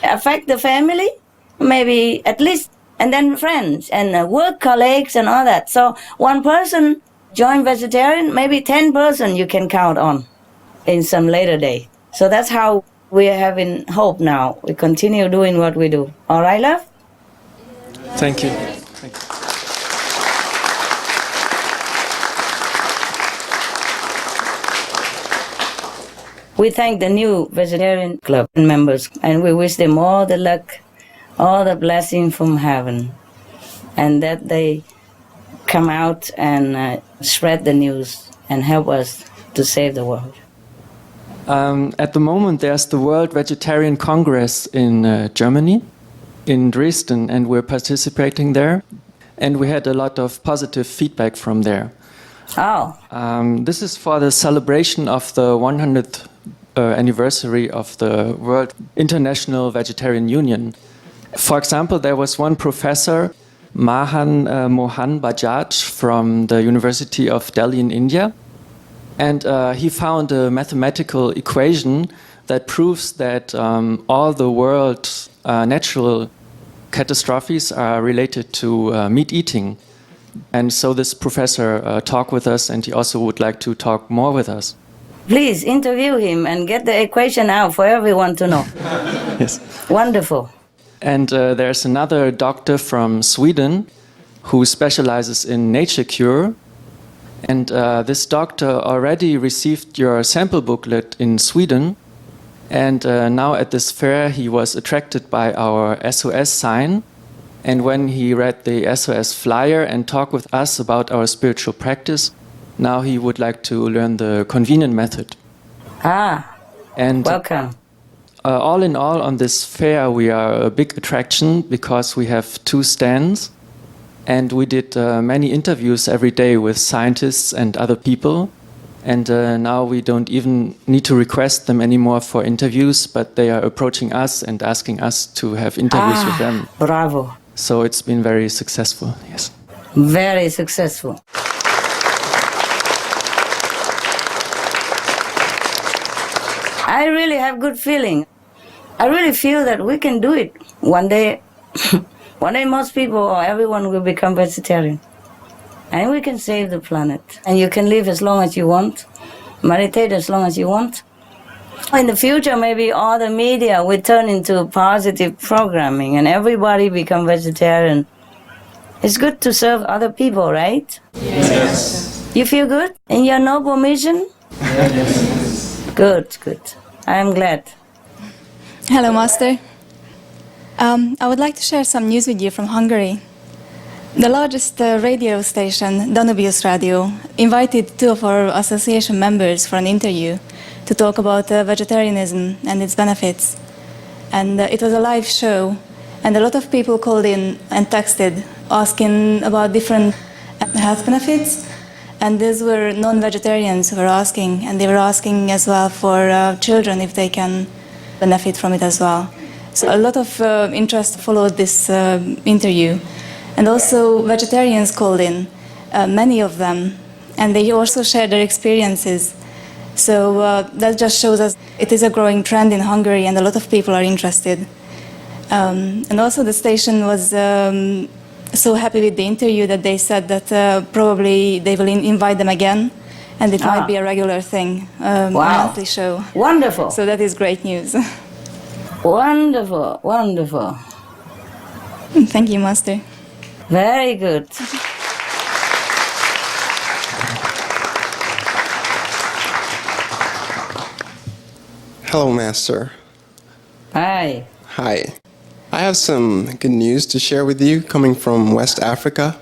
[SPEAKER 2] affect the family, maybe at least, and then friends and work colleagues and all that. So one person join vegetarian, maybe 10 person you can count on in some later day. So that's how we are having hope now. We continue doing what we do. All right, love?
[SPEAKER 20] Thank you.
[SPEAKER 2] We thank the new vegetarian club members and we wish them all the luck, all the blessing from heaven, and that they come out and spread the news and help us to save the world.
[SPEAKER 12] At the moment, there's the World Vegetarian Congress in Germany, in Dresden, and we're participating there. And we had a lot of positive feedback from there.
[SPEAKER 2] Oh.
[SPEAKER 12] This is for the celebration of the 100th anniversary of the World International Vegetarian Union. For example, there was one professor, Mohan Bajaj, from the University of Delhi in India. And he found a mathematical equation that proves that all the world's natural catastrophes are related to meat eating. And so this professor talked with us, and he also would like to talk more with us.
[SPEAKER 2] Please interview him and get the equation out for everyone to know.
[SPEAKER 12] Yes.
[SPEAKER 2] Wonderful.
[SPEAKER 12] And there's another doctor from Sweden who specializes in nature cure. And this doctor already received your sample booklet in Sweden. And now at this fair, he was attracted by our SOS sign. And when he read the SOS flyer and talked with us about our spiritual practice, now he would like to learn the convenient method.
[SPEAKER 2] And welcome.
[SPEAKER 12] All in all, on this fair, we are a big attraction because we have 2 stands. And we did many interviews every day with scientists and other people. And now we don't even need to request them anymore for interviews, but they are approaching us and asking us to have interviews with them.
[SPEAKER 2] Bravo.
[SPEAKER 12] So it's been very successful, yes.
[SPEAKER 2] Very successful. I really have good feeling. I really feel that we can do it. One day, most people or everyone will become vegetarian. And we can save the planet. And you can live as long as you want, meditate as long as you want. In the future, maybe all the media will turn into positive programming and everybody become vegetarian. It's good to serve other people, right?
[SPEAKER 12] Yes.
[SPEAKER 2] You feel good in your noble mission?
[SPEAKER 12] Yes.
[SPEAKER 2] Good, good. I'm glad.
[SPEAKER 15] Hello, Master. I would like to share some news with you from Hungary. The largest radio station, Danubius Radio, invited 2 of our association members for an interview to talk about vegetarianism and its benefits. And it was a live show, and a lot of people called in and texted asking about different health benefits. And these were non-vegetarians who were asking, and they were asking as well for children if they can benefit from it as well. So a lot of interest followed this interview. And also vegetarians called in, many of them, and they also shared their experiences. So that just shows us it is a growing trend in Hungary and a lot of people are interested. And also the station was so happy with the interview that they said that probably they will invite them again and it might be a regular thing, a monthly show.
[SPEAKER 2] Wonderful.
[SPEAKER 15] So that is great news.
[SPEAKER 2] Wonderful, wonderful.
[SPEAKER 15] Thank you, Master.
[SPEAKER 2] Very good.
[SPEAKER 23] Hello, Master.
[SPEAKER 2] Hi.
[SPEAKER 23] Hi. I have some good news to share with you coming from West Africa.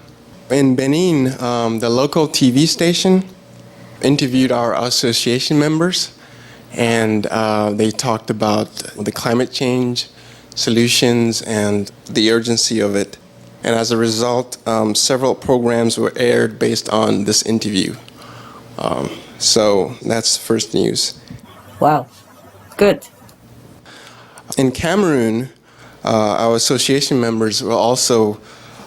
[SPEAKER 23] In Benin, the local TV station interviewed our association members, and they talked about the climate change solutions and the urgency of it. And as a result, several programs were aired based on this interview. So that's first news.
[SPEAKER 2] Wow. Good.
[SPEAKER 23] In Cameroon, our association members were also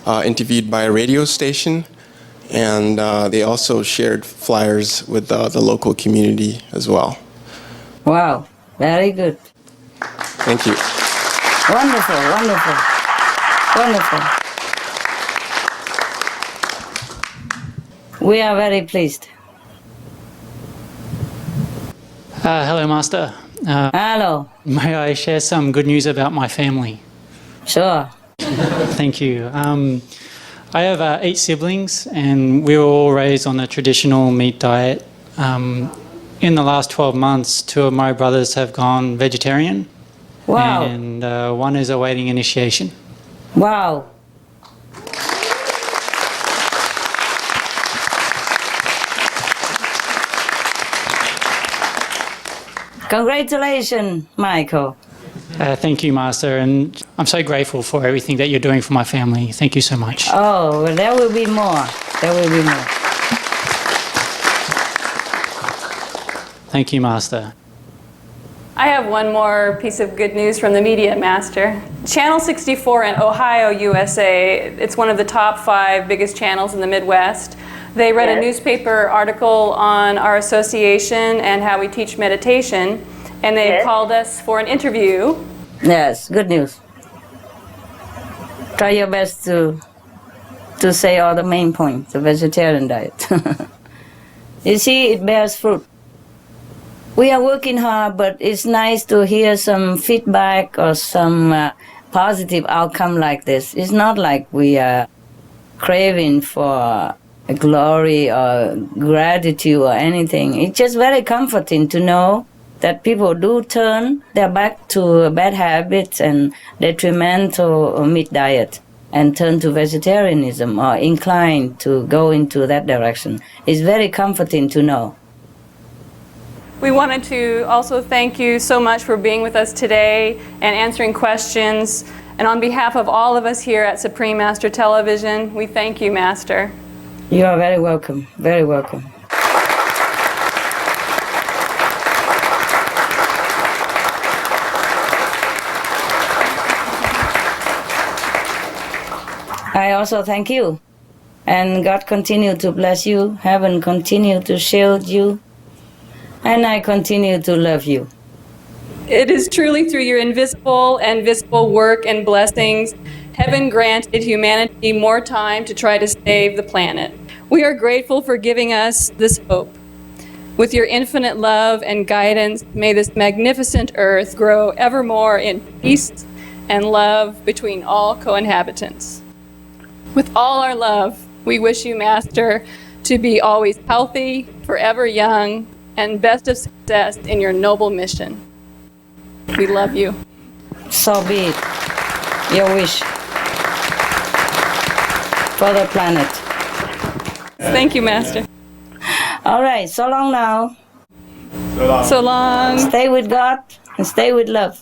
[SPEAKER 23] interviewed by a radio station, and they also shared flyers with the local community as well.
[SPEAKER 2] Wow, very good.
[SPEAKER 23] Thank you.
[SPEAKER 2] Wonderful, wonderful, wonderful. We are very pleased.
[SPEAKER 11] Hello, Master.
[SPEAKER 2] Hello.
[SPEAKER 11] May I share some good news about my family?
[SPEAKER 2] Sure.
[SPEAKER 11] Thank you. I have 8 siblings, and we were all raised on a traditional meat diet. In the last 12 months, 2 of my brothers have gone vegetarian.
[SPEAKER 2] Wow.
[SPEAKER 11] And 1 is awaiting initiation.
[SPEAKER 2] Wow. Congratulations, Michael.
[SPEAKER 11] Thank you, Master, and I'm so grateful for everything that you're doing for my family. Thank you so much.
[SPEAKER 2] Oh, well, there will be more. There will be more.
[SPEAKER 11] Thank you, Master.
[SPEAKER 16] I have one more piece of good news from the media, Master. Channel 64 in Ohio, USA, it's one of the top 5 biggest channels in the Midwest. They read a newspaper article on our association and how we teach meditation, and they called us for an interview.
[SPEAKER 2] Yes, good news. Try your best to say all the main points, the vegetarian diet. You see, it bears fruit. We are working hard, but it's nice to hear some feedback or some positive outcome like this. It's not like we are craving for glory or gratitude or anything. It's just very comforting to know that people do turn their back to bad habits and detrimental meat diet and turn to vegetarianism or inclined to go into that direction. It's very comforting to know.
[SPEAKER 16] We wanted to also thank you so much for being with us today and answering questions. And on behalf of all of us here at Supreme Master Television, we thank you, Master.
[SPEAKER 2] You are very welcome, very welcome. I also thank you. And God continue to bless you. Heaven continue to shield you. And I continue to love you.
[SPEAKER 16] It is truly through your invisible and visible work and blessings, heaven granted humanity more time to try to save the planet. We are grateful for giving us this hope. With your infinite love and guidance, may this magnificent earth grow ever more in peace and love between all co-inhabitants. With all our love, we wish you, Master, to be always healthy, forever young, and best of success in your noble mission. We love you.
[SPEAKER 2] So be it. Your wish for the planet.
[SPEAKER 16] Thank you, Master.
[SPEAKER 2] All right, so long now.
[SPEAKER 16] So long.
[SPEAKER 2] Stay with God and stay with love.